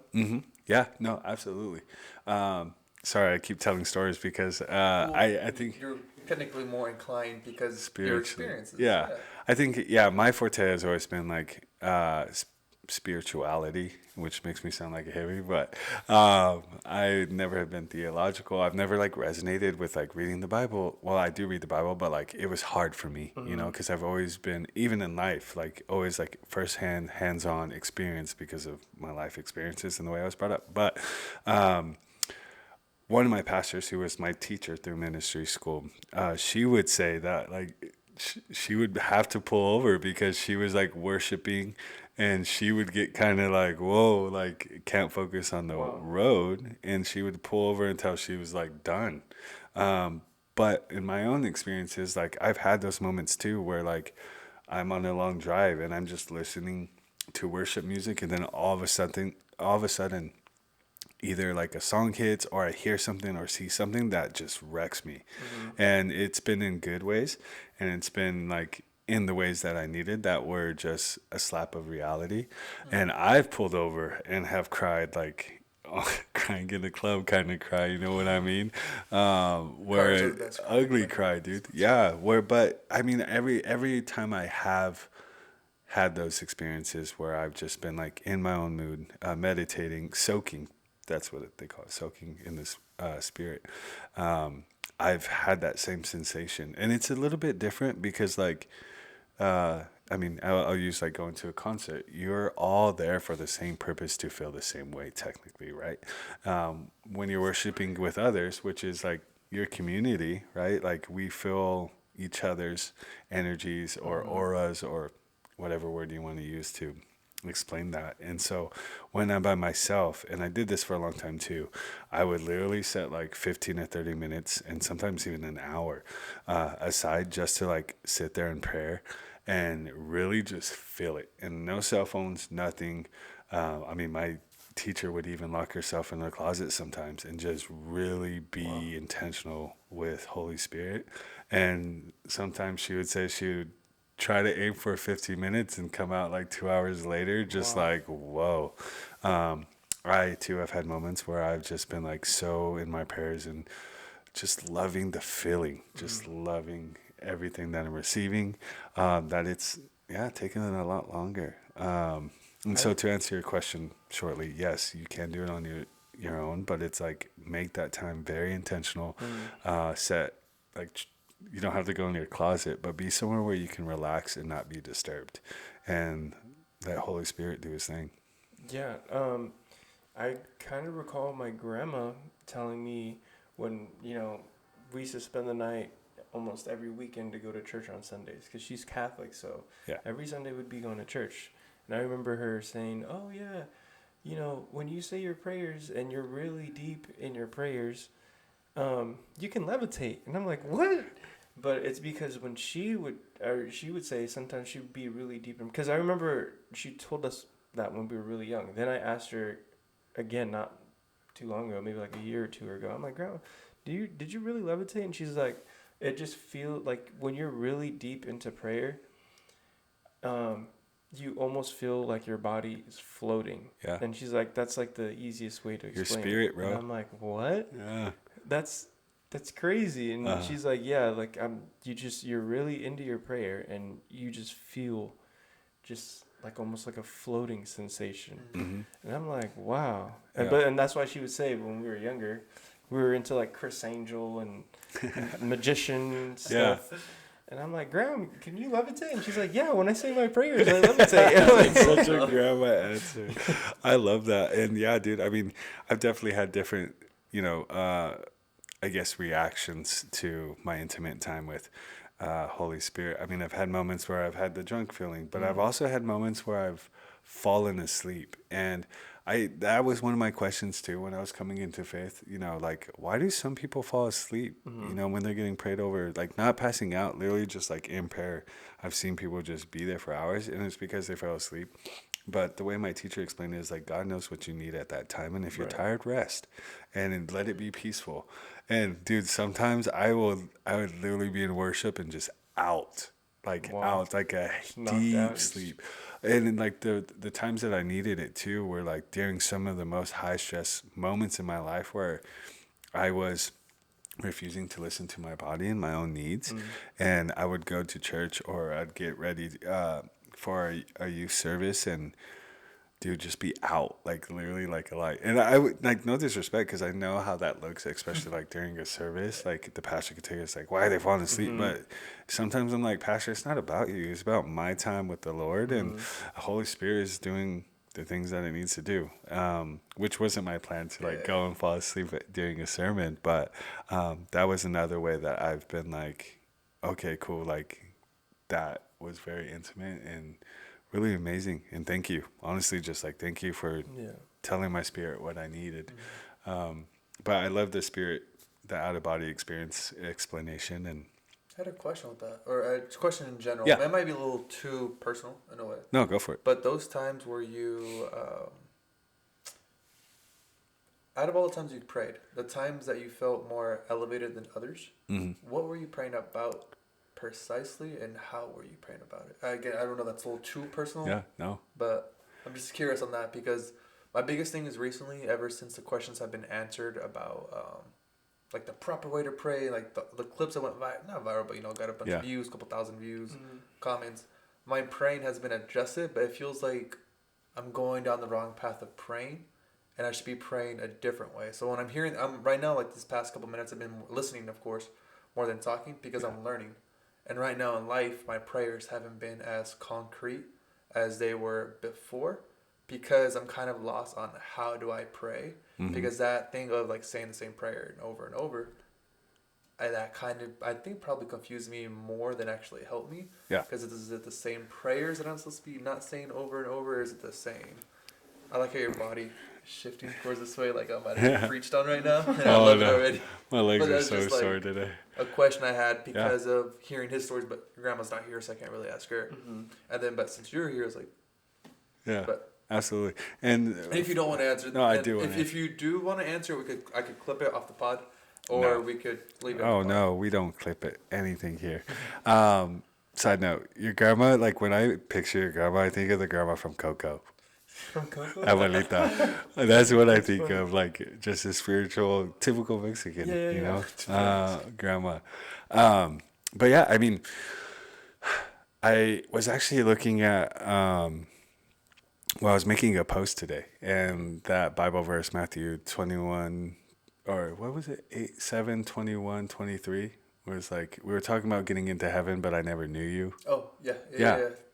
Yeah, no, absolutely. Sorry, I keep telling stories because Well, I think you're technically more inclined because your spiritually, experiences. yeah, I think my forte has always been like spirituality, which makes me sound like a hippie, but I never have been theological. I've never like resonated with like reading the Bible. Well, I do read the Bible, but like it was hard for me, because I've always been, even in life, like always like firsthand, hands-on experience because of my life experiences and the way I was brought up. But one of my pastors, who was my teacher through ministry school, she would say that like she would have to pull over because she was like worshiping, and she would get kind of like, whoa, like can't focus on the Wow. road, and she would pull over until she was like done. But in my own experiences, like I've had those moments too where like I'm on a long drive and I'm just listening to worship music, and then all of a sudden either like a song hits or I hear something or see something that just wrecks me. And it's been in good ways, and it's been like in the ways that I needed that were just a slap of reality. And I've pulled over and have cried like crying in the club kind of cry, you know what I mean? Cars are Where the best cry. ugly cry, dude. Yeah, where but I mean every time I have had those experiences where I've just been like in my own mood, meditating, soaking. That's what they call it, soaking in this spirit. I've had that same sensation, and it's a little bit different because, like, I mean, I'll use like going to a concert. You're all there for the same purpose to feel the same way, technically, right? When you're worshiping with others, which is like your community, right? Like we feel each other's energies or auras or whatever word you want to use to explain that. And so when I'm by myself, and I did this for a long time too, I would literally set like 15 or 30 minutes and sometimes even an hour aside just to like sit there in prayer and really just feel it. And no cell phones, nothing. I mean, my teacher would even lock herself in a closet sometimes and just really be intentional with Holy Spirit. And sometimes she would say she would try to aim for 15 minutes and come out like 2 hours later, just like, whoa. I too have had moments where I've just been like so in my prayers and just loving the feeling, just loving everything that I'm receiving, that it's, yeah, taking it a lot longer. And so to answer your question shortly, yes, you can do it on your own, but it's like make that time very intentional, set like you don't have to go in your closet, but be somewhere where you can relax and not be disturbed, and let Holy Spirit do his thing. Yeah, I kind of recall my grandma telling me when, we used to spend the night almost every weekend to go to church on Sundays because she's Catholic, so Yeah. every Sunday we'd be going to church. And I remember her saying, oh, yeah, when you say your prayers and you're really deep in your prayers, you can levitate. And I'm like, what? But it's because when she would say sometimes she would be really deep in, because I remember she told us that when we were really young. Then I asked her again, not too long ago, maybe like a year or two ago. I'm like, Grandma, did you really levitate? And she's like, it just feels like when you're really deep into prayer, you almost feel like your body is floating. Yeah. And she's like, that's like the easiest way to Your explain spirit, it. bro. And I'm like, what? Yeah. That's crazy. And she's like, yeah, like you're really into your prayer and you just feel just like almost like a floating sensation. And I'm like, wow. And that's why she would say when we were younger, we were into like Chris Angel and magician stuff. Yeah. And I'm like, Graham, can you levitate? And she's like, yeah, when I say my prayers, I levitate. Such a grandma answer. I love that. And yeah, dude, I mean, I've definitely had different, I guess, reactions to my intimate time with Holy Spirit. I mean, I've had moments where I've had the drunk feeling, but I've also had moments where I've fallen asleep. And that was one of my questions too when I was coming into faith, like, why do some people fall asleep, when they're getting prayed over, like not passing out, literally just like in prayer. I've seen people just be there for hours, and it's because they fell asleep. But the way my teacher explained it is like God knows what you need at that time, and if you're Right. tired, rest, and then let it be peaceful. And dude, sometimes I would literally be in worship and just out, Wow. like a Just knocked deep out. sleep. And then, like the times that I needed it too were like during some of the most high stress moments in my life where I was refusing to listen to my body and my own needs. Mm. And I would go to church or I'd get ready for a youth service and dude just be out like literally like a light. And I would like no disrespect because I know how that looks, especially like during a service. Like the pastor could tell you, it's like, why are they falling asleep? Mm-hmm. But sometimes I'm like, Pastor, it's not about you. It's about my time with the Lord, and Mm-hmm. the Holy Spirit is doing the things that it needs to do, which wasn't my plan to like go and fall asleep during a sermon. But that was another way that I've been like, okay, cool. Like that was very intimate and really amazing. And thank you. Honestly, just like thank you for Yeah. telling my spirit what I needed. Mm-hmm. But I love the spirit, the out of body experience explanation. And I had a question with that, or a question in general. yeah, It might be a little too personal in a way. no, go for it. But those times where you, out of all the times you prayed, the times that you felt more elevated than others, Hmm. what were you praying about precisely, and how were you praying about it? Again, I don't know. That's a little too personal. Yeah, no. But I'm just curious on that because my biggest thing is recently, ever since the questions have been answered about like the proper way to pray, like the clips that went not viral, but got a bunch Yeah. of views, couple thousand views, Mm-hmm. comments. My praying has been adjusted, but it feels like I'm going down the wrong path of praying, and I should be praying a different way. So when I'm right now, like this past couple minutes, I've been listening, of course, more than talking because I'm learning. And right now in life, my prayers haven't been as concrete as they were before because I'm kind of lost on how do I pray. Hmm. Because that thing of like saying the same prayer and over, that kind of, I think, probably confused me more than actually helped me. Yeah. Because is it the same prayers that I'm supposed to be not saying over and over, or is it the same? I like how your body is shifting towards this way, like I might have been preached on right now. And I love it already. My legs But are that's so just, like, sore today. A question I had because of hearing his stories, but your grandma's not here, so I can't really ask her. Mm-hmm. And then, but since you're here, it's like, Yeah, but absolutely. And if you don't want to answer, no, I then do. If you do want to answer, I could clip it off the pod, or No. we could leave it. Oh on the pod. no, we don't clip it. Anything here. Side note: your grandma. Like when I picture your grandma, I think of the grandma from Coco. From Coco? Abuelita. That's what I think funny. of, like just a spiritual, typical Mexican, Yeah, you know, yeah. grandma. But yeah, I mean, I was actually looking at, well, I was making a post today, and that Bible verse, Matthew 21, or what was it, 8, 7, 21, 23, was like, we were talking about getting into heaven, but I never knew you. Oh yeah.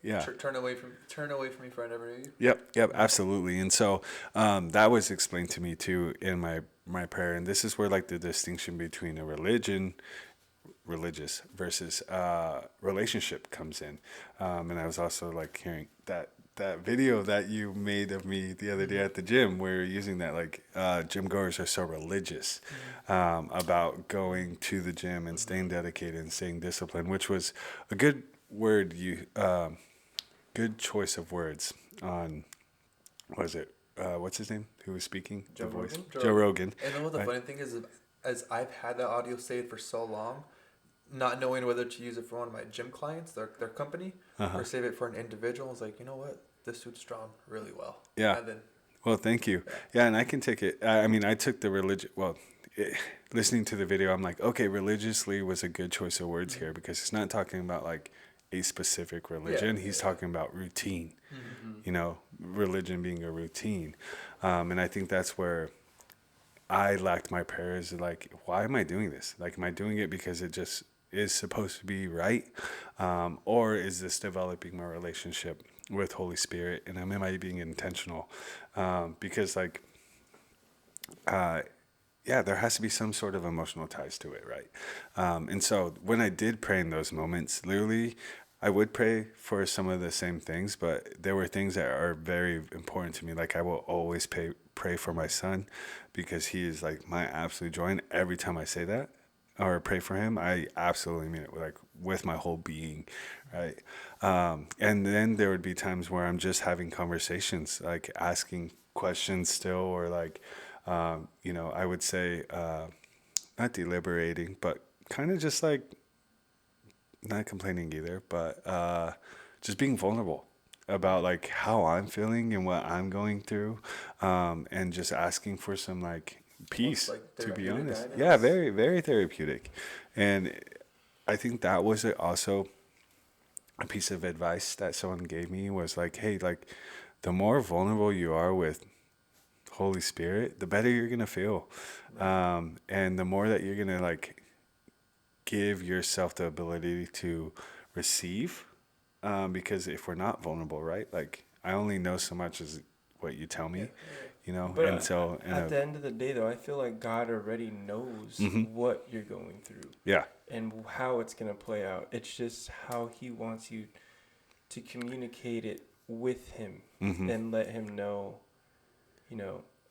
Yeah. Turn away from me, for I never knew you. Yep, absolutely. And so that was explained to me too in my prayer. And this is where like the distinction between a religious versus relationship comes in. And I was also like hearing that video that you made of me the other day at the gym where you're using that, like gym goers are so religious about going to the gym and staying dedicated and staying disciplined, which was a good word good choice of words on, was it, what's his name? Who was speaking? Joe The voice? Rogan? Joe Rogan. And then what the Right. funny thing is, as I've had that audio saved for so long, not knowing whether to use it for one of my gym clients, their company, or save it for an individual, I was like, you know what? This suits Strong really well. Yeah. And then, Well, thank you. Yeah, and I can take it. I mean, I took the listening to the video, I'm like, okay, religiously was a good choice of words here because it's not talking about like a specific religion. He's talking about routine, religion being a routine. And I think that's where I lacked my prayers. Like, why am I doing this? Like, am I doing it because it just is supposed to be right? Or is this developing my relationship with Holy Spirit? And am I being intentional? Because like, there has to be some sort of emotional ties to it, right? And so when I did pray in those moments, literally, I would pray for some of the same things, but there were things that are very important to me. Like I will always pray for my son because he is like my absolute joy. And every time I say that or pray for him, I absolutely mean it. Like with my whole being, right? And then there would be times where I'm just having conversations, like asking questions still, or like, I would say, not deliberating, but kind of just like not complaining either, but just being vulnerable about like how I'm feeling and what I'm going through, and just asking for some like Almost peace. like To be therapeutic honest, guidance. yeah, very very therapeutic, and I think that was also a piece of advice that someone gave me was like, hey, like the more vulnerable you are with Holy Spirit, the better you're gonna feel, and the more that you're gonna like give yourself the ability to receive, because if we're not vulnerable, right, like I only know so much as what you tell Yeah, me, But and so at the end of the day, though, I feel like God already knows hmm what you're going through yeah. and how it's going to play out. It's just how He wants you to communicate it with Him hmm and let Him know,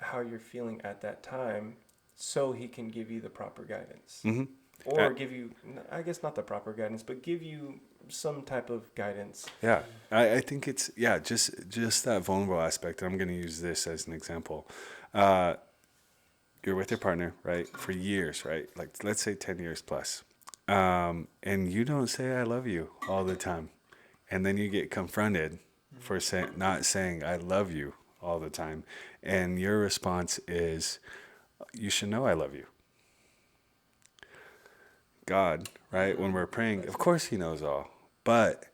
how you're feeling at that time so He can give you the proper guidance. hmm Or give you, I guess not the proper guidance, but give you some type of guidance. Yeah, I think it's yeah, just that vulnerable aspect. I'm going to use this as an example. Uh, you're with your partner, right, for years, right? Like let's say 10 years plus, and you don't say "I love you" all the time, and then you get confronted for not saying "I love you" all the time, and your response is, "You should know I love you." God, right? When we're praying, of course He knows all, but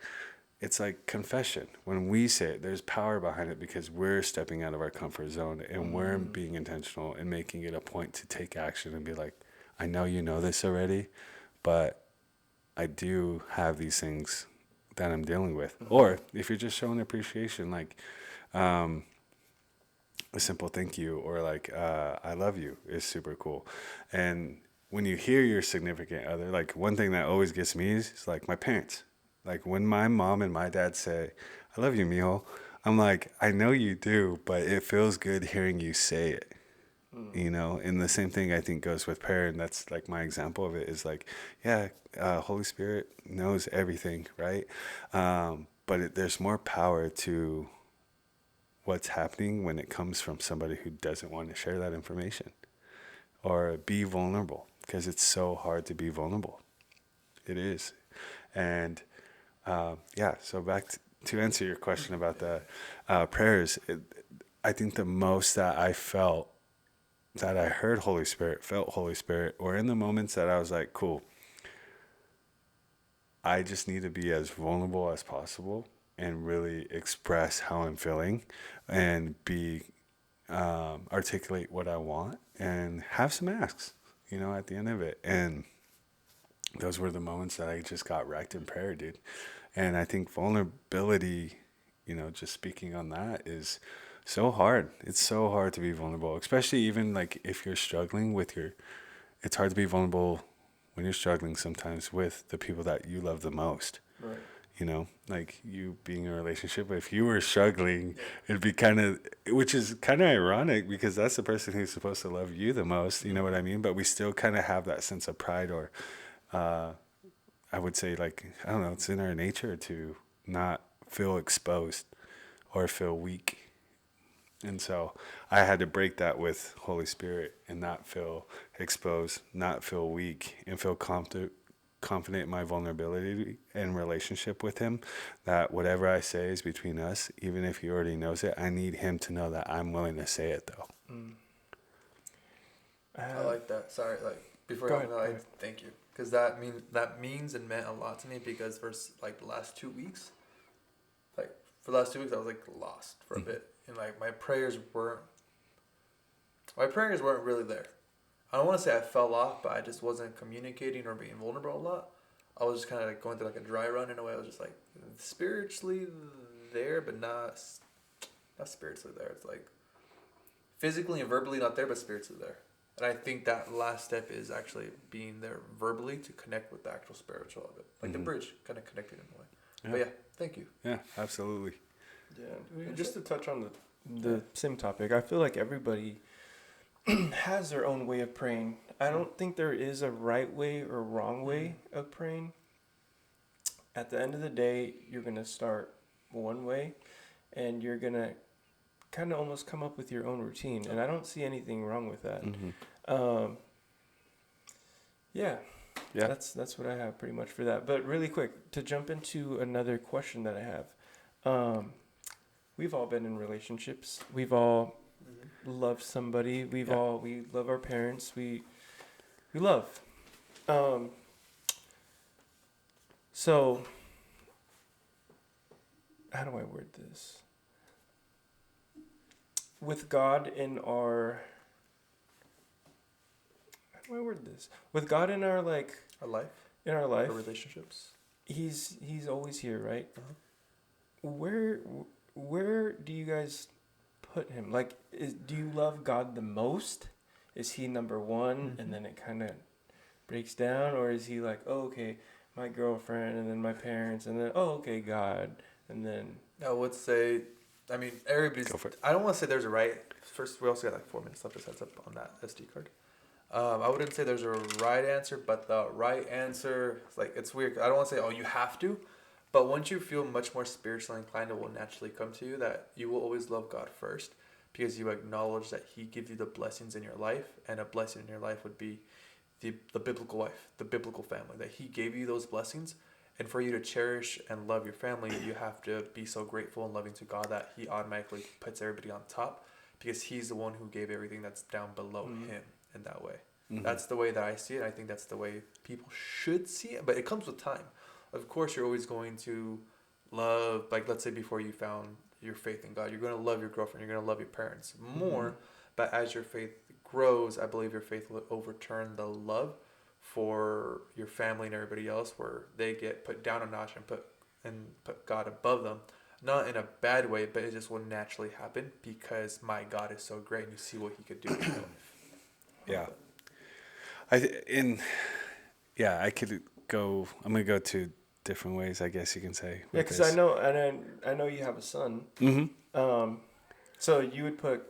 it's like confession. When we say it, there's power behind it because we're stepping out of our comfort zone and we're being intentional and making it a point to take action and be like, I know you know this already, but I do have these things that I'm dealing with. Or if you're just showing appreciation, like a simple thank you or like I love you is super cool. And when you hear your significant other, like one thing that always gets me is like my parents. Like when my mom and my dad say, I love you, mijo, I'm like, I know you do, but it feels good hearing you say it. And the same thing I think goes with prayer, and that's like my example of it is like, yeah, Holy Spirit knows everything, right? But there's more power to what's happening when it comes from somebody who doesn't want to share that information or be vulnerable, because it's so hard to be vulnerable. It is. And so back to answer your question about the prayers, I think the most that I felt that I heard Holy Spirit, felt Holy Spirit, or in the moments that I was like, cool, I just need to be as vulnerable as possible and really express how I'm feeling and be articulate what I want and have some asks, at the end of it. And those were the moments that I just got wrecked in prayer, dude. And I think vulnerability, just speaking on that is so hard. It's so hard to be vulnerable, especially even like if you're struggling it's hard to be vulnerable when you're struggling sometimes with the people that you love the most. Right. Like you being in a relationship, if you were struggling, it'd be which is kind of ironic because that's the person who's supposed to love you the most, you know what I mean? But we still kind of have that sense of pride, or I would say, like, I don't know, it's in our nature to not feel exposed or feel weak. And so I had to break that with Holy Spirit and not feel exposed, not feel weak, and feel confident in my vulnerability and relationship with Him, that whatever I say is between us. Even if He already knows it, I need Him to know that I'm willing to say it, though. I like that. Sorry, like before Go I ahead, go, go I ahead. thank you, because that means and meant a lot to me, because for like the last 2 weeks, like for the last 2 weeks, I was like lost for a bit, and like my prayers weren't really there. I don't want to say I fell off, but I just wasn't communicating or being vulnerable a lot. I was just kind of like going through like a dry run in a way. I was just like spiritually there, but not spiritually there. It's like physically and verbally not there, but spiritually there. And I think that last step is actually being there verbally to connect with the actual spiritual of it. Like the bridge, kind of connected in a way. Yeah. But yeah, thank you. Yeah, absolutely. Yeah. And just to touch on the same topic, I feel like everybody has their own way of praying. I don't think there is a right way or wrong way of praying. at the end of the day, you're gonna start one way, and you're gonna kind of almost come up with your own routine, and I don't see anything wrong with that. Um, yeah, Yeah. that's what I have pretty much for that. But really quick, to jump into another question that I have, we've all been in relationships. We've all loved somebody. We love our parents. We love. Um, so how do I word this? With God in our how do I word this? With God in our Our life, in our life, our relationships. he's always here, right? Uh-huh. Where do you guys put him? Like, do you love God the most? Is he number one, and then it kind of breaks down, or is he like, oh, okay, my girlfriend, and then my parents, and then oh, okay, God, and then I would say, I mean, everybody's. Go for it. I don't want to say there's a right. First, we also got like 4 minutes left. Just heads up on that SD card. I wouldn't say there's a right answer, but the right answer, like, it's weird. I don't want to say, oh, you have to, but once you feel much more spiritually inclined, it will naturally come to you that you will always love God first, because you acknowledge that He gives you the blessings in your life, and a blessing in your life would be the biblical wife, the biblical family, that He gave you those blessings. And for you to cherish and love your family, you have to be so grateful and loving to God that He automatically puts everybody on top, because He's the one who gave everything that's down below Him in that way. That's the way that I see it. I think that's the way people should see it, but it comes with time. Of course, you're always going to love, like, let's say before you found your faith in God, you're going to love your girlfriend, you're going to love your parents more, but as your faith grows, I believe your faith will overturn the love for your family and everybody else, where they get put down a notch and put God above them. Not in a bad way, but it just will naturally happen because my God is so great, and you see what He could do in your life. Yeah. I could go. I'm gonna go two different ways, I guess you can say. yeah, because I know, and I know you have a son. So you would put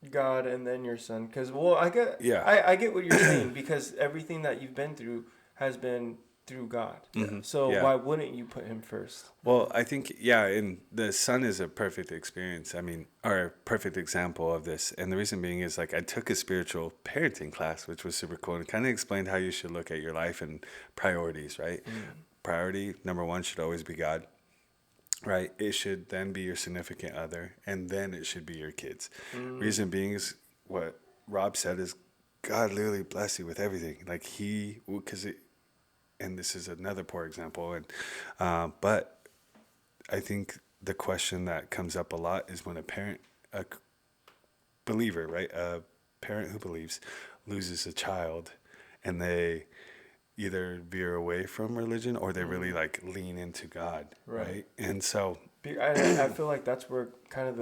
God and then your son, because I get what you're saying, because everything that you've been through has been through God. So why wouldn't you put Him first? Well, I think, and the son is a perfect experience. I mean, or a perfect example of this. And the reason being is, like, I took a spiritual parenting class, which was super cool, and kind of explained how you should look at your life and priorities, right? Priority number one should always be God, right? It should then be your significant other, and then it should be your kids. Reason being is what Rob said is God literally bless you with everything. Like, and this is another poor example, but I think the question that comes up a lot is when a believer, right, a parent who believes, loses a child, and they either veer away from religion or they really like lean into God, right? And so I feel like that's where kind of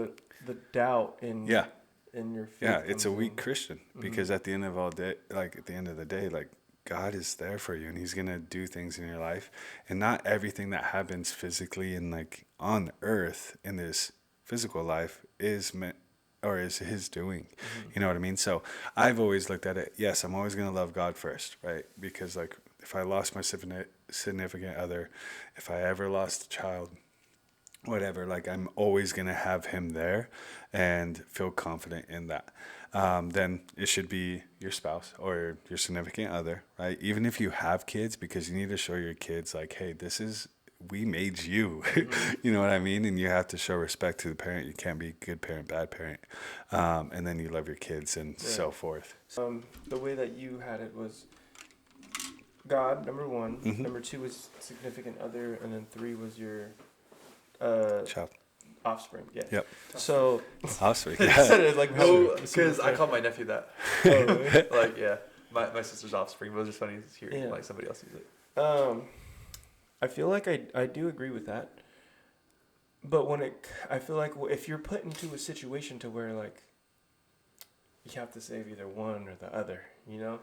the doubt in your faith. It's a weak Christian, because at the end of the day, like, God is there for you, and He's gonna do things in your life, and not everything that happens physically and like on earth in this physical life is meant or is His doing. You know what I mean? So I've always looked at it. Yes, I'm always gonna love God first, right? Because, like, if I lost my significant other, if I ever lost a child, whatever, like, I'm always going to have Him there and feel confident in that. Then it should be your spouse or your significant other, right? Even if you have kids, because you need to show your kids, like, hey, we made you, you know what I mean? And you have to show respect to the parent. You can't be good parent, bad parent. And then you love your kids and so forth. The way that you had it was God, number one. Number two was significant other, and then three was your child. Offspring. Yeah. Yep. So Offspring. I said it like, no, because I called my nephew that. Oh, really? Like, yeah, my sister's offspring. But it was just funny hearing like somebody else use it. I feel like I do agree with that, but I feel like if you're put into a situation to where, like, you have to save either one or the other, you know,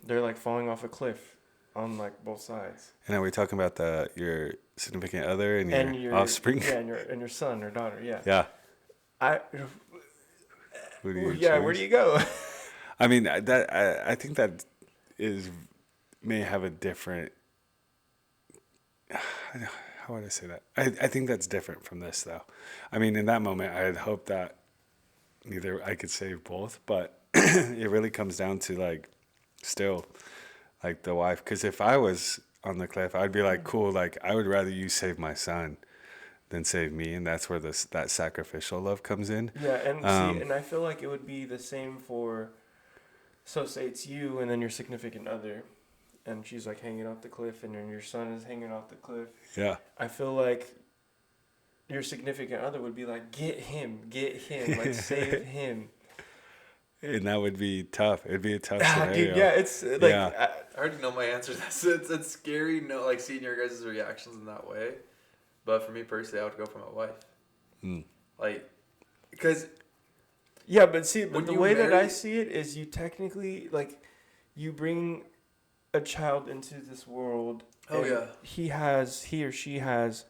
they're like falling off a cliff on, like, both sides. And are we talking about your significant other and your offspring? Yeah, and your son or daughter. Yeah. Yeah. Where do you go? I mean, I think that may have a different how would I say that? I think that's different from this though. I mean, in that moment, I had hoped that either I could save both, but it really comes down to like still like the wife. Because if I was on the cliff, I'd be like, cool, like I would rather you save my son than save me, and that's where that sacrificial love comes in. Yeah, and see, and I feel like it would be the same for, so say it's you and then your significant other, and she's like hanging off the cliff, and then your son is hanging off the cliff. Yeah. I feel like your significant other would be like, get him, like save him. And that would be tough. It'd be a tough scenario. Dude, yeah, it's like Yeah. I already know my answer. It's scary, like seeing your guys' reactions in that way. But for me personally, I would go for my wife. Like, because yeah, but see, but the way that I marry- see it is you technically like you bring a child into this world. Oh, and yeah. he or she has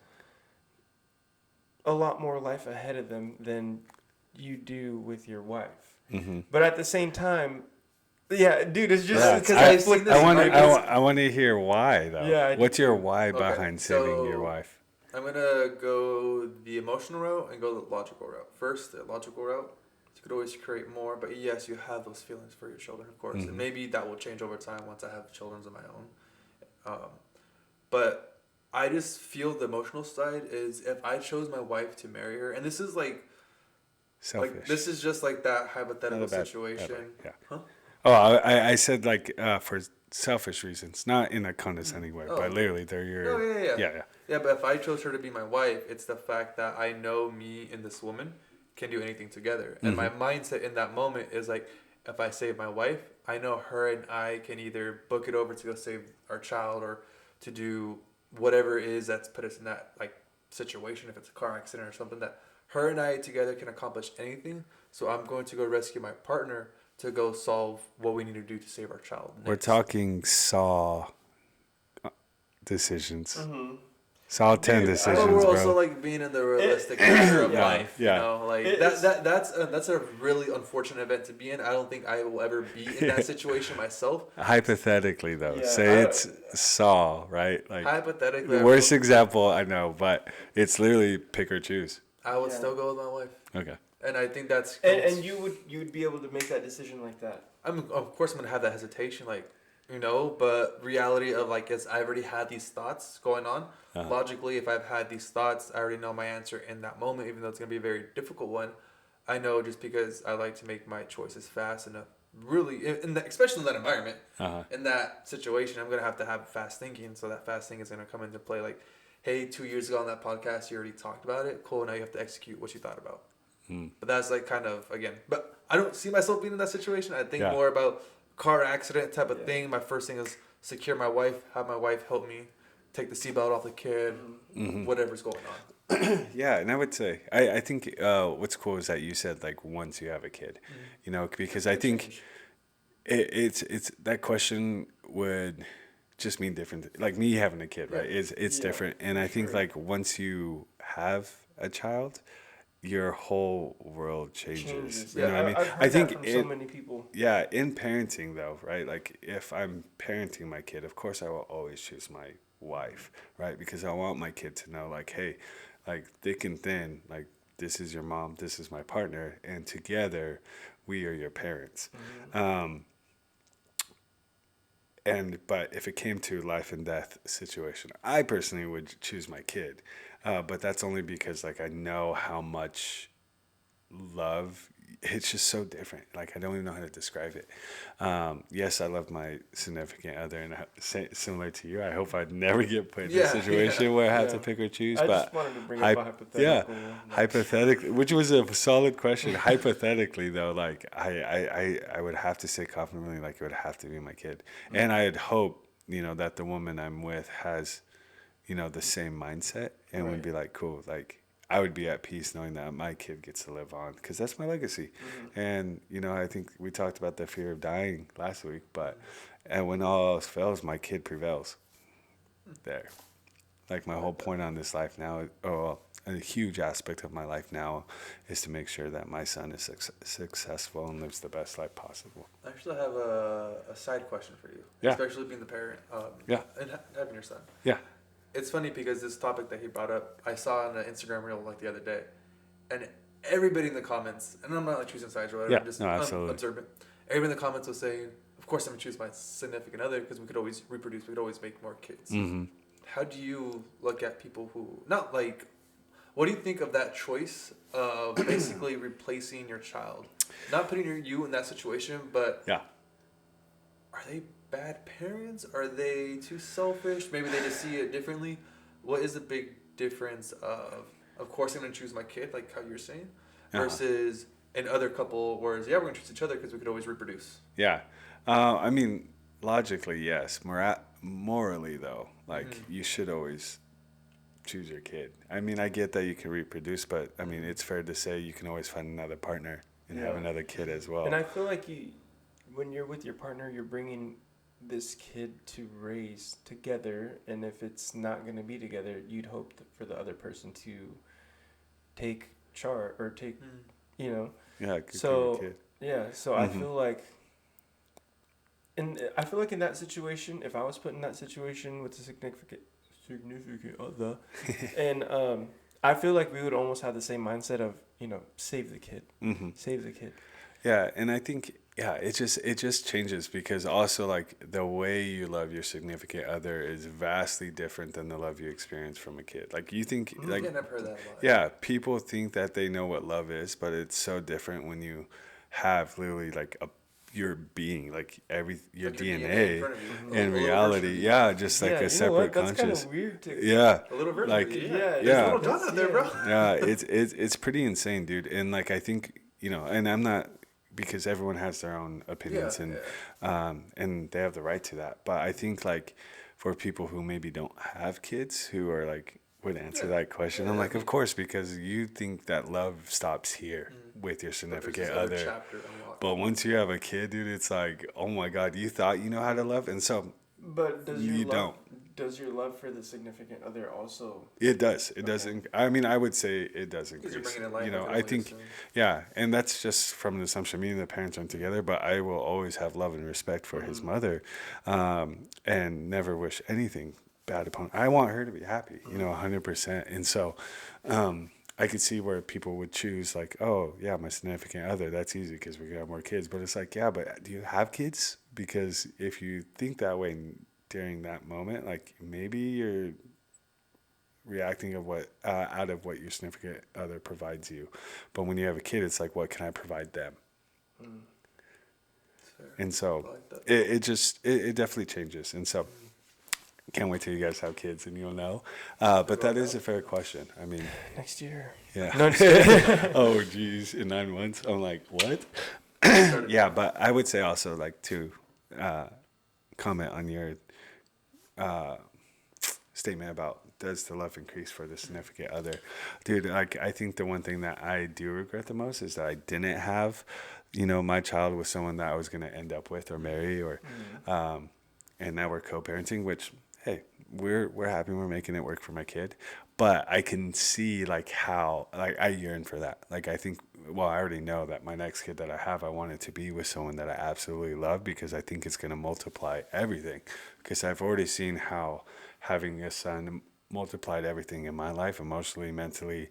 a lot more life ahead of them than you do with your wife. Mm-hmm. But at the same time, yeah, dude, it's just Yeah, because I've seen this. I want to hear why though. Yeah, What's your okay. why behind saving your wife? I'm gonna go the emotional route and go the logical route. First, the logical route, you could always create more, but yes, you have those feelings for your children, of course, and maybe that will change over time once I have children of my own. But I just feel the emotional side is if I chose my wife to marry her, and this is like Selfish. like this is just like that hypothetical Not a bad situation. way, yeah. Huh? Oh, I said like for selfish reasons, not in a condescending way, but literally they're your. Oh yeah. Yeah. Yeah, but if I chose her to be my wife, it's the fact that I know me and this woman can do anything together. And my mindset in that moment is like, if I save my wife, I know her and I can either book it over to go save our child or to do whatever it is that's put us in that like situation, if it's a car accident or something, that her and I together can accomplish anything. So I'm going to go rescue my partner to go solve what we need to do to save our child. We're next. talking Saw decisions. Mm-hmm. Saw 10 Dude, decisions, But we're bro. also like being in the realistic nature of Yeah, life, yeah. you know, like that's a really unfortunate event to be in. I don't think I will ever be in that situation myself. Hypothetically, though, Yeah, say it's Saw, right? Like Hypothetically, the worst example I know, but it's literally pick or choose. I would Yeah. still go with my wife, Okay. and I think that's And you would be able to make that decision like that. of course I'm gonna have that hesitation, like, you know, but reality of like, yes, I already had these thoughts going on. Logically, if I've had these thoughts, I already know my answer in that moment, even though it's gonna be a very difficult one. I know just because I like to make my choices fast and really, especially in that environment, in that situation, I'm gonna have fast thinking. So that fast thinking is gonna come into play. Like, hey, 2 years ago on that podcast, you already talked about it. Cool. Now you have to execute what you thought about. But that's like kind of again. But I don't see myself being in that situation. I think more about car accident type of thing. My first thing is secure my wife. Have my wife help me take the seatbelt off the kid. Whatever's going on. Yeah, and I would say I think what's cool is that you said like once you have a kid, you know, because I think it's that question would just mean different. Like me having a kid, right? It's different, and I think like once you have a child, your whole world changes. You know what I mean? I've heard I think that from so many people. Yeah, in parenting though, right? Like if I'm parenting my kid, of course I will always choose my wife, right? Because I want my kid to know like, hey, like thick and thin, like this is your mom, this is my partner, and together we are your parents. But if it came to life and death situation, I personally would choose my kid. But that's only because like I know how much love, it's just so different. Like I don't even know how to describe it. Yes, I love my significant other, and similar to you, I hope I'd never get put in a situation where I have to pick or choose. I but just wanted to bring up a hypothetical. hypothetically, which was a solid question. Hypothetically, though, like I would have to say confidently, like it would have to be my kid, and I'd hope that the woman I'm with has the same mindset and would be like, cool, like I would be at peace knowing that my kid gets to live on because that's my legacy. And I think we talked about the fear of dying last week, and when all else fails, my kid prevails there. Like my whole point on this life now, a huge aspect of my life now is to make sure that my son is successful and lives the best life possible. I actually have a side question for you, Yeah. especially being the parent. Yeah. And having your son. Yeah. it's funny because this topic that he brought up, I saw on an Instagram reel like the other day, and everybody in the comments, and I'm not like choosing sides or whatever, Yeah, I'm just no, absolutely. observant. Everybody in the comments was saying, of course I'm gonna choose my significant other because we could always reproduce, we could always make more kids. Mm-hmm. How do you look at people who not like? What do you think of that choice of basically replacing your child? Not putting you in that situation, but Yeah. are they bad parents? Are they too selfish? Maybe they just see it differently. What is the big difference of course I'm going to choose my kid, like how you're saying, versus in other couple whereas, yeah, we're going to choose each other because we could always reproduce. Yeah. I mean, logically, yes. Morally, though, like, you should always choose your kid. I mean, I get that you can reproduce, but, I mean, it's fair to say you can always find another partner and have another kid as well. And I feel like when you're with your partner, you're bringing this kid to raise together, and if it's not going to be together, you'd hope for the other person to take charge or take, you know. Yeah, so kid. yeah, so I feel like, in that situation, if I was put in that situation with a significant other, and I feel like we would almost have the same mindset of, save the kid, save the kid. Yeah, and I think it just changes because also like the way you love your significant other is vastly different than the love you experience from a kid. Like you think like Yeah, I've heard that a lot. Yeah, people think that they know what love is, but it's so different when you have literally like your being, like your like DNA, in front of you. in reality, just like a separate conscious. That's kind of weird to. Yeah, a little version. like There's little John out there, bro. Yeah, it's pretty insane, dude. And like I think and I'm not, because everyone has their own opinions and they have the right to that. But I think like for people who maybe don't have kids who are like would answer that question, I'm like, of course, because you think that love stops here with your significant other. But once you have a kid, dude, it's like, oh my God, you thought you know how to love, and so but don't. Does your love for the significant other also? It does. It does. I mean, I would say it does increase. I think, and that's just from an assumption. Me and the parents aren't together, but I will always have love and respect for his mother, and never wish anything bad upon her. I want her to be happy, 100%. And so, I could see where people would choose like, oh yeah, my significant other. That's easy because we can have more kids. But it's like, yeah, but do you have kids? Because if you think that way during that moment, like maybe you're reacting out of what your significant other provides you, but when you have a kid, it's like, what can I provide them? And so it definitely changes. And so can't wait till you guys have kids and you'll know. But that is a fair question. I mean, next year. Yeah. No, I'm just kidding. Oh geez, in 9 months. I'm like, what? Yeah, but I would say also like to comment on your statement about does the love increase for the significant other. Dude, like I think the one thing that I do regret the most is that I didn't have, my child with someone that I was going to end up with or marry, or and now we're co-parenting, which hey, we're happy, we're making it work for my kid. But I can see like how like I yearn for that. Like I think, well, I already know that my next kid that I have, I want it to be with someone that I absolutely love, because I think it's going to multiply everything. Because I've already seen how having a son multiplied everything in my life, emotionally, mentally,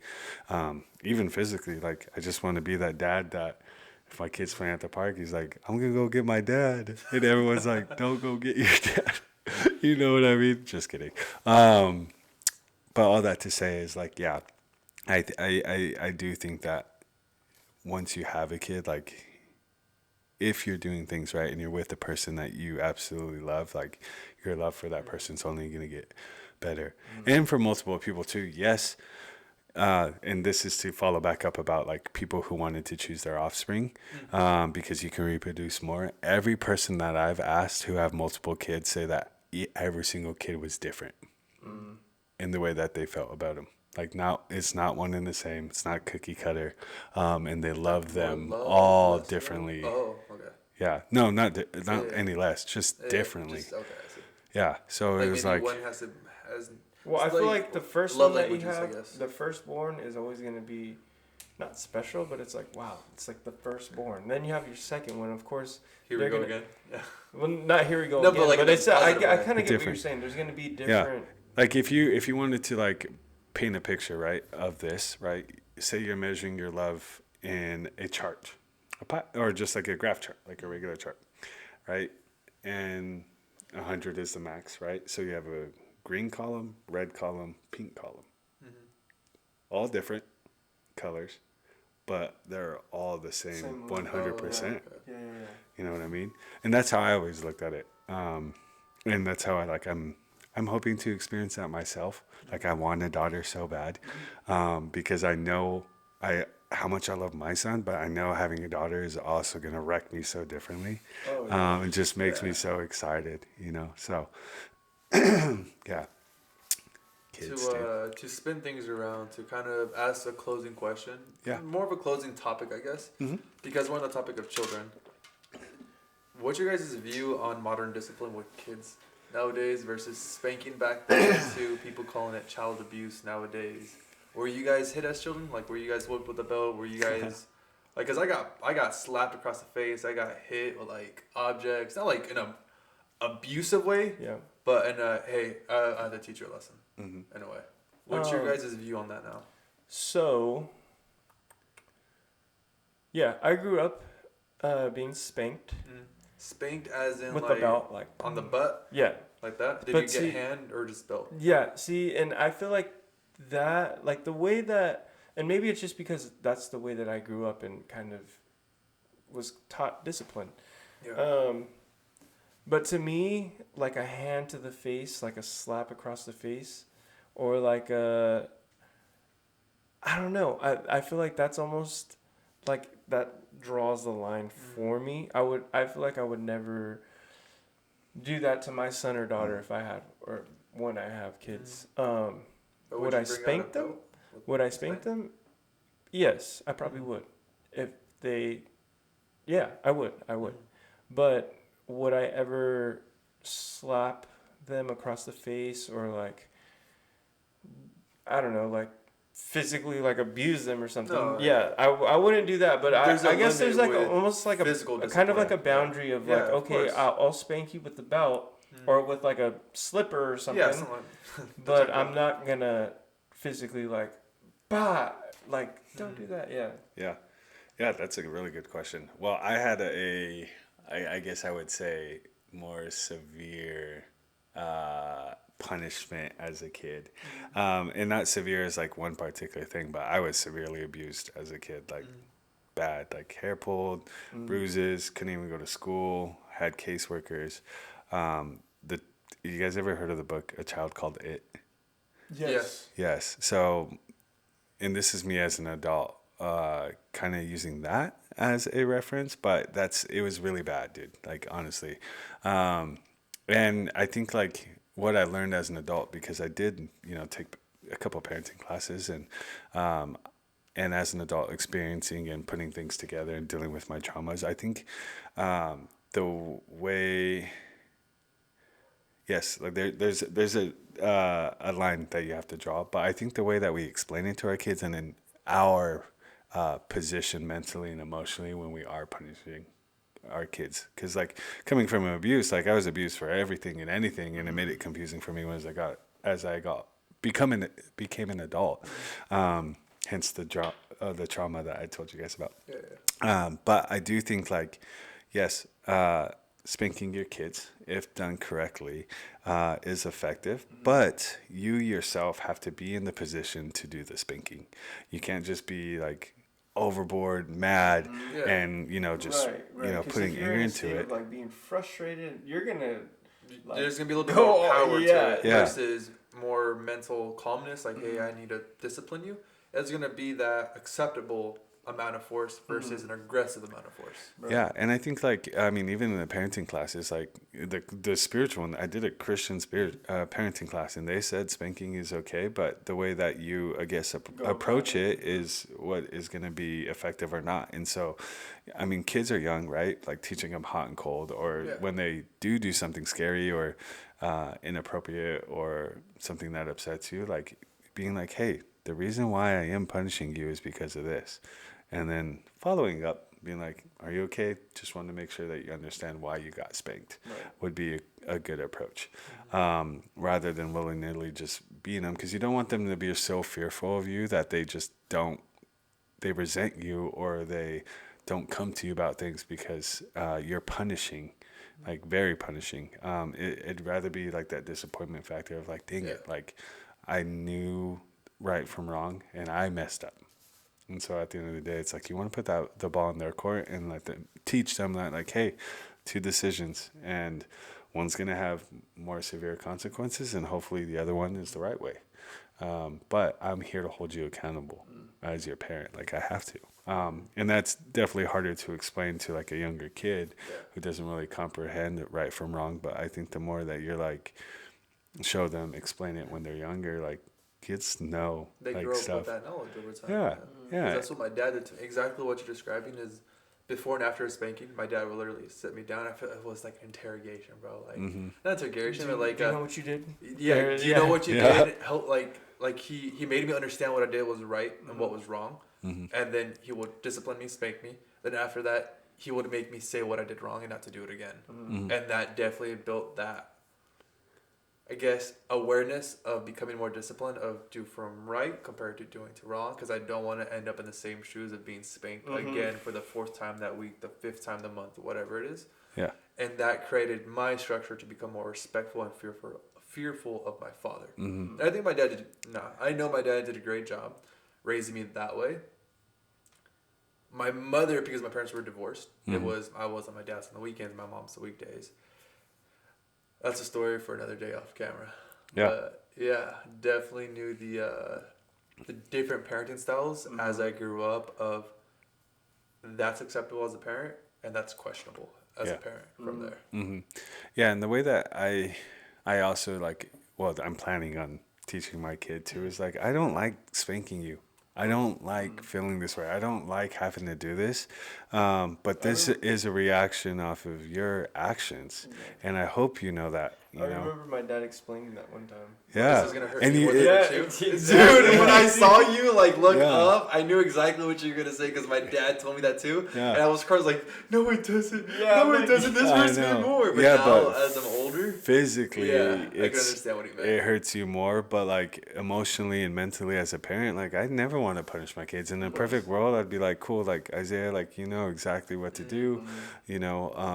even physically. Like I just want to be that dad that if my kid's playing at the park, he's like, I'm going to go get my dad. And everyone's like, don't go get your dad. You know what I mean? Just kidding. But all that to say is like, yeah, I do think that once you have a kid, like if you're doing things right and you're with a person that you absolutely love, like your love for that person's only going to get better. And for multiple people too. Yes. And this is to follow back up about like people who wanted to choose their offspring, because you can reproduce more. Every person that I've asked who have multiple kids say that every single kid was different in the way that they felt about them. Like it's not one and the same. It's not cookie cutter. And they love them all differently. Oh, okay. Yeah. No, not any less, just differently. Okay, I see. Yeah. So it was like, one has well, I feel like the first one that you languages, I have, guess. the firstborn is always going to be not special, but it's like, wow, it's like the firstborn. Then you have your second one, of course. Here we go again. Yeah. Well, not here we go No, again, but like but it's I kind of get Different. what you're saying. There's going to be different Like if you wanted to like paint a picture, right, of this, right? Say you're measuring your love in a chart, or just like a graph chart, like a regular chart, right? And 100 is the max, right? So you have a green column, red column, pink column, Mm-hmm. all different colors, but they're all the same Same love. Oh, 100%. okay. Yeah, yeah, yeah. You know what I mean? And that's how I always looked at it. And that's how I'm hoping to experience that myself. Like I want a daughter so bad, because I know how much I love my son, but I know having a daughter is also gonna wreck me so differently. Oh yeah. It just makes me Yeah. so excited, you know. So yeah, kids, dude. To spin things around, to kind of ask a closing question, Yeah. more of a closing topic, I guess, Mm-hmm. because we're on the topic of children. What's your guys' view on modern discipline with kids nowadays versus spanking back then to people calling it child abuse nowadays? Were you guys hit as children? Like, were you guys whipped with a belt? Were you guys like? Cause I got slapped across the face. I got hit with like objects, not like in a abusive way, Yeah. but in a hey, I had to teach you a lesson Mm-hmm. in a way. What's your Um, guys' view on that now? So, yeah, I grew up being spanked Spanked as in with like the belt, like on the butt, yeah, like that. Did But you get see- hand or just belt? yeah. See, and I feel like that, like the way that, and maybe it's just because that's the way that I grew up and kind of was taught discipline. Yeah. But to me, like a hand to the face, like a slap across the face, or like a, I don't know. I feel like that's almost like that draws the line for me. I feel like I would never do that to my son or daughter if I had, or when I have kids. But Would you I bring out a spank them? belt with Would I the spank spank? them? Yes, I probably would. If they, yeah, I would. I would. But would I ever slap them across the face or like, I don't know, like physically like abuse them or something? No, Yeah, I wouldn't do that. But There's a I guess there's limit like with almost like physical a kind of like a discipline, yeah. boundary of Yeah, like, of okay, course. I'll spank you with the belt or with like a slipper or something. Yeah, something like But the I'm not gonna physically like, bah, like don't do that. Yeah. Yeah. Yeah, that's a really good question. Well, I had I guess I would say, more severe punishment as a kid. And not severe as like one particular thing, but I was severely abused as a kid, like bad, like hair pulled, bruises, couldn't even go to school, had caseworkers. The You guys ever heard of the book A Child Called It? Yes. Yes. So, and this is me as an adult, kind of using that as a reference, but it was really bad, dude. Like, honestly. And I think like what I learned as an adult, because I did, take a couple parenting classes and as an adult experiencing and putting things together and dealing with my traumas, I think, the way, yes, like there's a line that you have to draw, but I think the way that we explain it to our kids and in our position mentally and emotionally when we are punishing our kids, because like coming from abuse, like I was abused for everything and anything, and it made it confusing for me as I got became an adult. Hence the trauma that I told you guys about. Yeah. But I do think like, yes, spanking your kids, if done correctly, is effective. But you yourself have to be in the position to do the spanking. You can't just be like overboard, mad, Yeah. and just right. 'Cause putting if you're anger in a into state it. of like being frustrated, you're gonna like, There's gonna be a little bit go more power yeah, to it yeah. versus more mental calmness. Like, hey, I need to discipline you. It's gonna be that acceptable amount of force versus an aggressive amount of force. Right. Yeah, and I think like I mean even in the parenting classes, like the spiritual one, I did a Christian parenting class, and they said spanking is okay, but the way that you I guess approach it is what is going to be effective or not. And so, I mean, kids are young, right? Like teaching them hot and cold, or Yeah. when they do something scary or inappropriate or something that upsets you, like being like, hey, the reason why I am punishing you is because of this. And then following up, being like, are you okay? Just want to make sure that you understand why you got spanked. Right. Would be a good approach, rather than willy-nilly just beating them, because you don't want them to be so fearful of you that they resent you, or they don't come to you about things because you're punishing, like very punishing. It'd rather be like that disappointment factor of like, dang it, like I knew right from wrong and I messed up. And so at the end of the day, it's like you want to put the ball in their court and let them teach them that, like, hey, two decisions, and one's going to have more severe consequences, and hopefully the other one is the right way. But I'm here to hold you accountable as your parent. Like, I have to. And that's definitely harder to explain to like a younger kid who doesn't really comprehend right from wrong. But I think the more that you're like, show them, explain it when they're younger, like, kids know They like grow up stuff. with that knowledge over time. Yeah, 'Cause yeah. that's what my dad did to me. Exactly what you're describing is before and after a spanking, my dad would literally sit me down. I feel it was like interrogation, bro. Like not interrogation, but like do you know what you did? yeah, do you know what you did? Help, like he made me understand what I did was right and what was wrong, and then he would discipline me, spank me. Then after that, he would make me say what I did wrong and not to do it again. And that definitely built that, I guess, awareness of becoming more disciplined of do from right compared to doing to wrong, because I don't want to end up in the same shoes of being spanked again for the 4th time that week, the 5th time the month, whatever it is. Yeah. And that created my structure to become more respectful and fearful of my father. And I think my dad did. I know my dad did a great job raising me that way. My mother, because my parents were divorced, I was on my dad's on the weekends, my mom's the weekdays. That's a story for another day off camera. Yeah. But yeah, definitely knew the different parenting styles as I grew up of that's acceptable as a parent and that's questionable as a parent from there. Yeah, and the way that I also like, well, I'm planning on teaching my kid too, is like, I don't like spanking you. I don't like feeling this way. I don't like having to do this. But this is a reaction off of your actions. And I hope you know that. I remember my dad explaining that one time. Yeah. This is going to hurt And me you, more than yeah, it too. exactly. Dude, when I saw you like look Yeah. up, I knew exactly what you were going to say because my dad told me that too. Yeah. And I was like, no, it doesn't. Yeah, no, it doesn't. This I hurts me know. more. But Yeah, now, but as I'm older, physically, I can understand what he meant. it hurts you more, but like emotionally and mentally as a parent, like I never want to punish my kids. In a perfect world, I'd be like, cool, like Isaiah, like you know exactly what to do,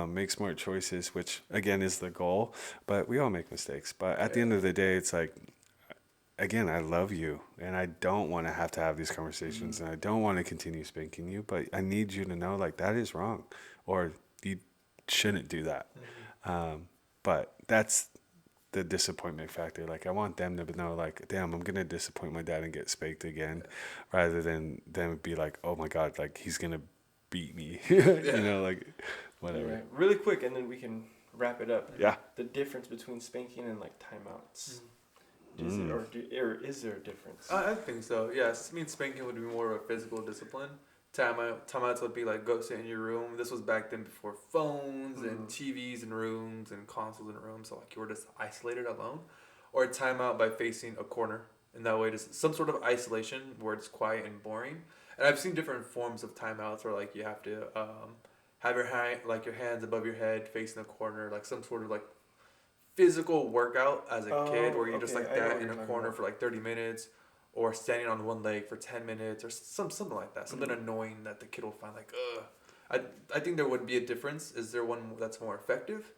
make smart choices, which again is the goal. But we all make mistakes. But at the end of the day, it's like, again, I love you, and I don't want to have these conversations, and I don't want to continue spanking you. But I need you to know, like that is wrong, or you shouldn't do that. But that's the disappointment factor. Like I want them to know, like, damn, I'm gonna disappoint my dad and get spanked again, rather than them be like, oh my god, like he's gonna beat me, like whatever. Right. Really quick, and then we can wrap it up. Yeah. The difference between spanking and like timeouts. Is there a difference? I think so. Yeah, I mean, spanking would be more of a physical discipline. Timeouts would be like go sit in your room. This was back then before phones and TVs in rooms and consoles in rooms. So like you were just isolated alone, or a timeout by facing a corner. And that way, just some sort of isolation where it's quiet and boring. And I've seen different forms of timeouts where like you have to have your hands above your head facing the corner, like some sort of like physical workout as a kid where you're just like that in a corner for like 30 minutes. Or standing on one leg for 10 minutes, or something like that. Something annoying that the kid will find like, ugh. I think there would be a difference. Is there one that's more effective?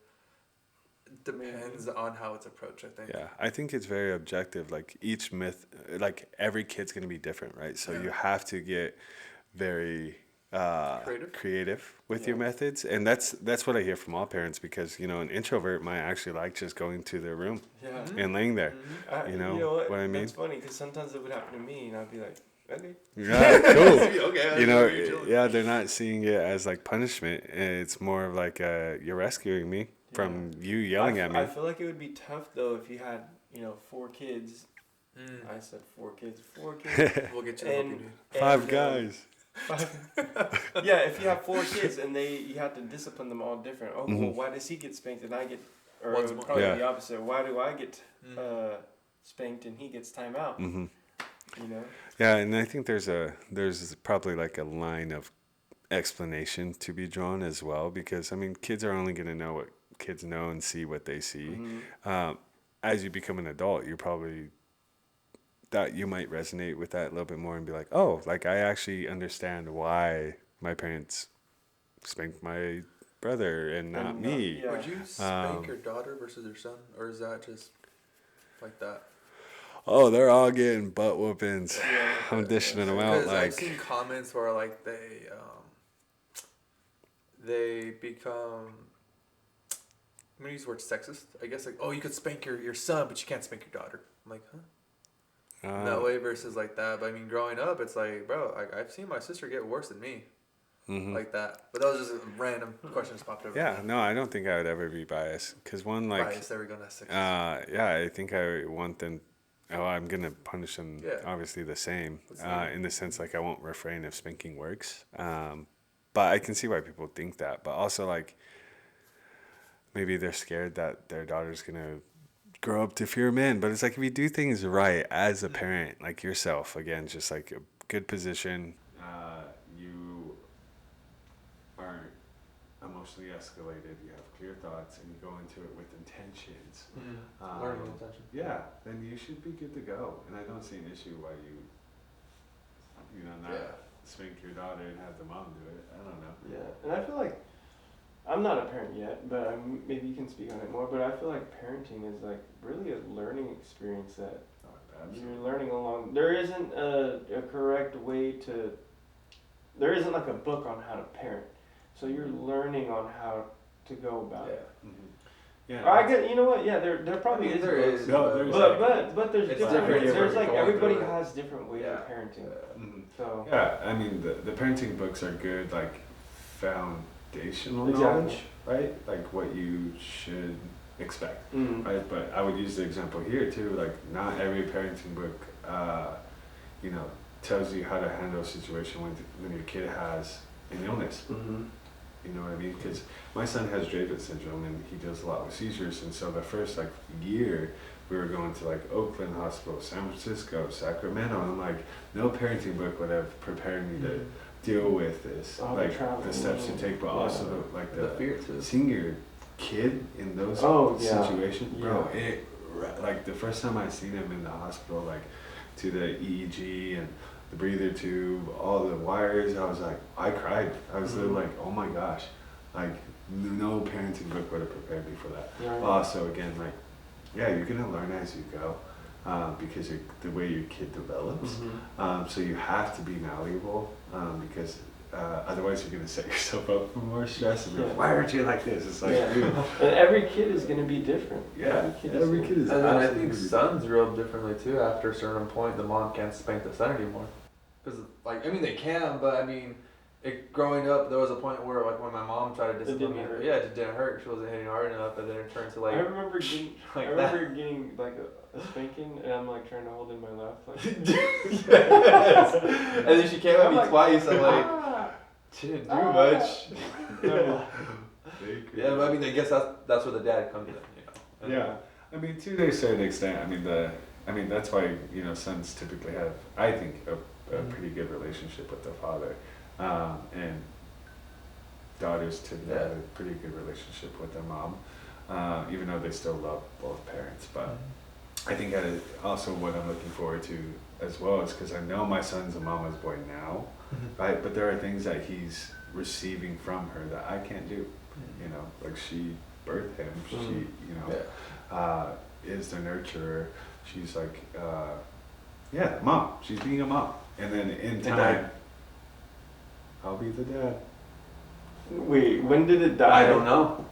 It depends on how it's approached, I think. Yeah, I think it's very objective. Like each like every kid's going to be different, right? So you have to get very creative with your methods. And that's what I hear from all parents, because, an introvert might actually like just going to their room and laying there. You know what I mean? That's funny, because sometimes it would happen to me, and I'd be like, okay. Yeah, cool. Okay. They're not seeing it as like punishment. It's more of like you're rescuing me from you yelling at me. I feel like it would be tough though if you had 4 kids. I said 4 kids. 4 kids. We'll get you the help you need. 5 guys. Yeah, if you have 4 kids and you have to discipline them all different. Oh, well, why does he get spanked and I get, or probably the opposite? Why do I get spanked and he gets time out? Yeah, and I think there's probably like a line of explanation to be drawn as well, because I mean kids are only going to know what kids know and see what they see. Mm-hmm. As you become an adult, you probably that you might resonate with that a little bit more and be like, oh, like I actually understand why my parents spanked my brother and not And me. yeah. Would you spank your daughter versus your son, or is that just like that? Oh, they're all getting butt whoopings. Yeah, I'm dishing them out Because I've like, seen comments where like they become, I'm gonna use the word sexist. I guess like, oh, you could spank your son, but you can't spank your daughter. I'm like, huh? That way versus like that. But I mean, growing up, it's like, bro, I've seen my sister get worse than me, like that. But that was just a random question just popped over. yeah, no, I don't think I would ever be biased. Because one, like, Bias, there we go, that's sexist. yeah, I think I want them, oh, I'm going to punish them Yeah. obviously the same, The same. in the sense, like, I won't refrain if spanking works. But I can see why people think that. But also, like, maybe they're scared that their daughter's going to grow up to fear men. But it's like, if you do things right as a parent, like yourself, again, just like a good position, you aren't emotionally escalated, you have clear thoughts, and you go into it with intentions. Learning intention. Yeah, then you should be good to go. And I don't see an issue why you know, not spank your daughter and have the mom do it. I don't know. Yeah, and I feel like I'm not a parent yet, but maybe you can speak on it more. But I feel like parenting is like really a learning experience that you're learning along. There isn't a correct way to. There isn't like a book on how to parent, so you're learning on how to go about it. Yeah. I get, you know what? Yeah, there probably is. There books. is. No, there's But there's It's different. different There's for like going everybody through it. has different ways of parenting. So Yeah, I mean, the parenting books are good, like, foundational Exactly. knowledge, right? Like, what you should expect, right? But I would use the example here, too. Like, not every parenting book, you know, tells you how to handle a situation when your kid has an illness. You know what I mean? Because my son has Dravet syndrome and he deals a lot with seizures. And so the first like year we were going to like Oakland Hospital, San Francisco, Sacramento. And I'm like, no parenting book would have prepared me to deal with this, like the steps to take, but also the fear too. seeing your kid in those situations, bro. It like the first time I seen him in the hospital, like to the EEG and the breather tube, all the wires, I cried. I was literally like, oh my gosh, like no parenting book would have prepared me for that. Right. Also, again, like, yeah, you're gonna learn as you go, because the way your kid develops. So you have to be malleable, because otherwise you're gonna set yourself up for more stress. And be like, why aren't you like this? It's like, dude. And every kid is gonna be different. Yeah, every kid is. And then I think sons grow up differently too. After a certain point, the mom can't spank the son anymore. Because, like, I mean, they can, but I mean, growing up, there was a point where, like, when my mom tried to discipline me, it didn't hurt. She wasn't hitting hard enough, and then it turned to, like, I remember getting, like getting like a spanking, and I'm like trying to hold in my laugh. Like, yes. And then she came at me twice. I'm like, she didn't do much. Yeah, but I mean, I guess that's where the dad comes in, you know. Yeah, I mean, to a certain extent. I mean, that's why, you know, sons typically have, I think, a pretty good relationship with their father, and daughters typically have a pretty good relationship with their mom, even though they still love both parents. But I think that is also what I'm looking forward to as well, is because I know my son's a mama's boy now, right? But there are things that he's receiving from her that I can't do. You know, like she birthed him. She, you know, is the nurturer. She's like, mom. She's being a mom. And then in time, I'll be the dad. wait, when did it die? I don't know.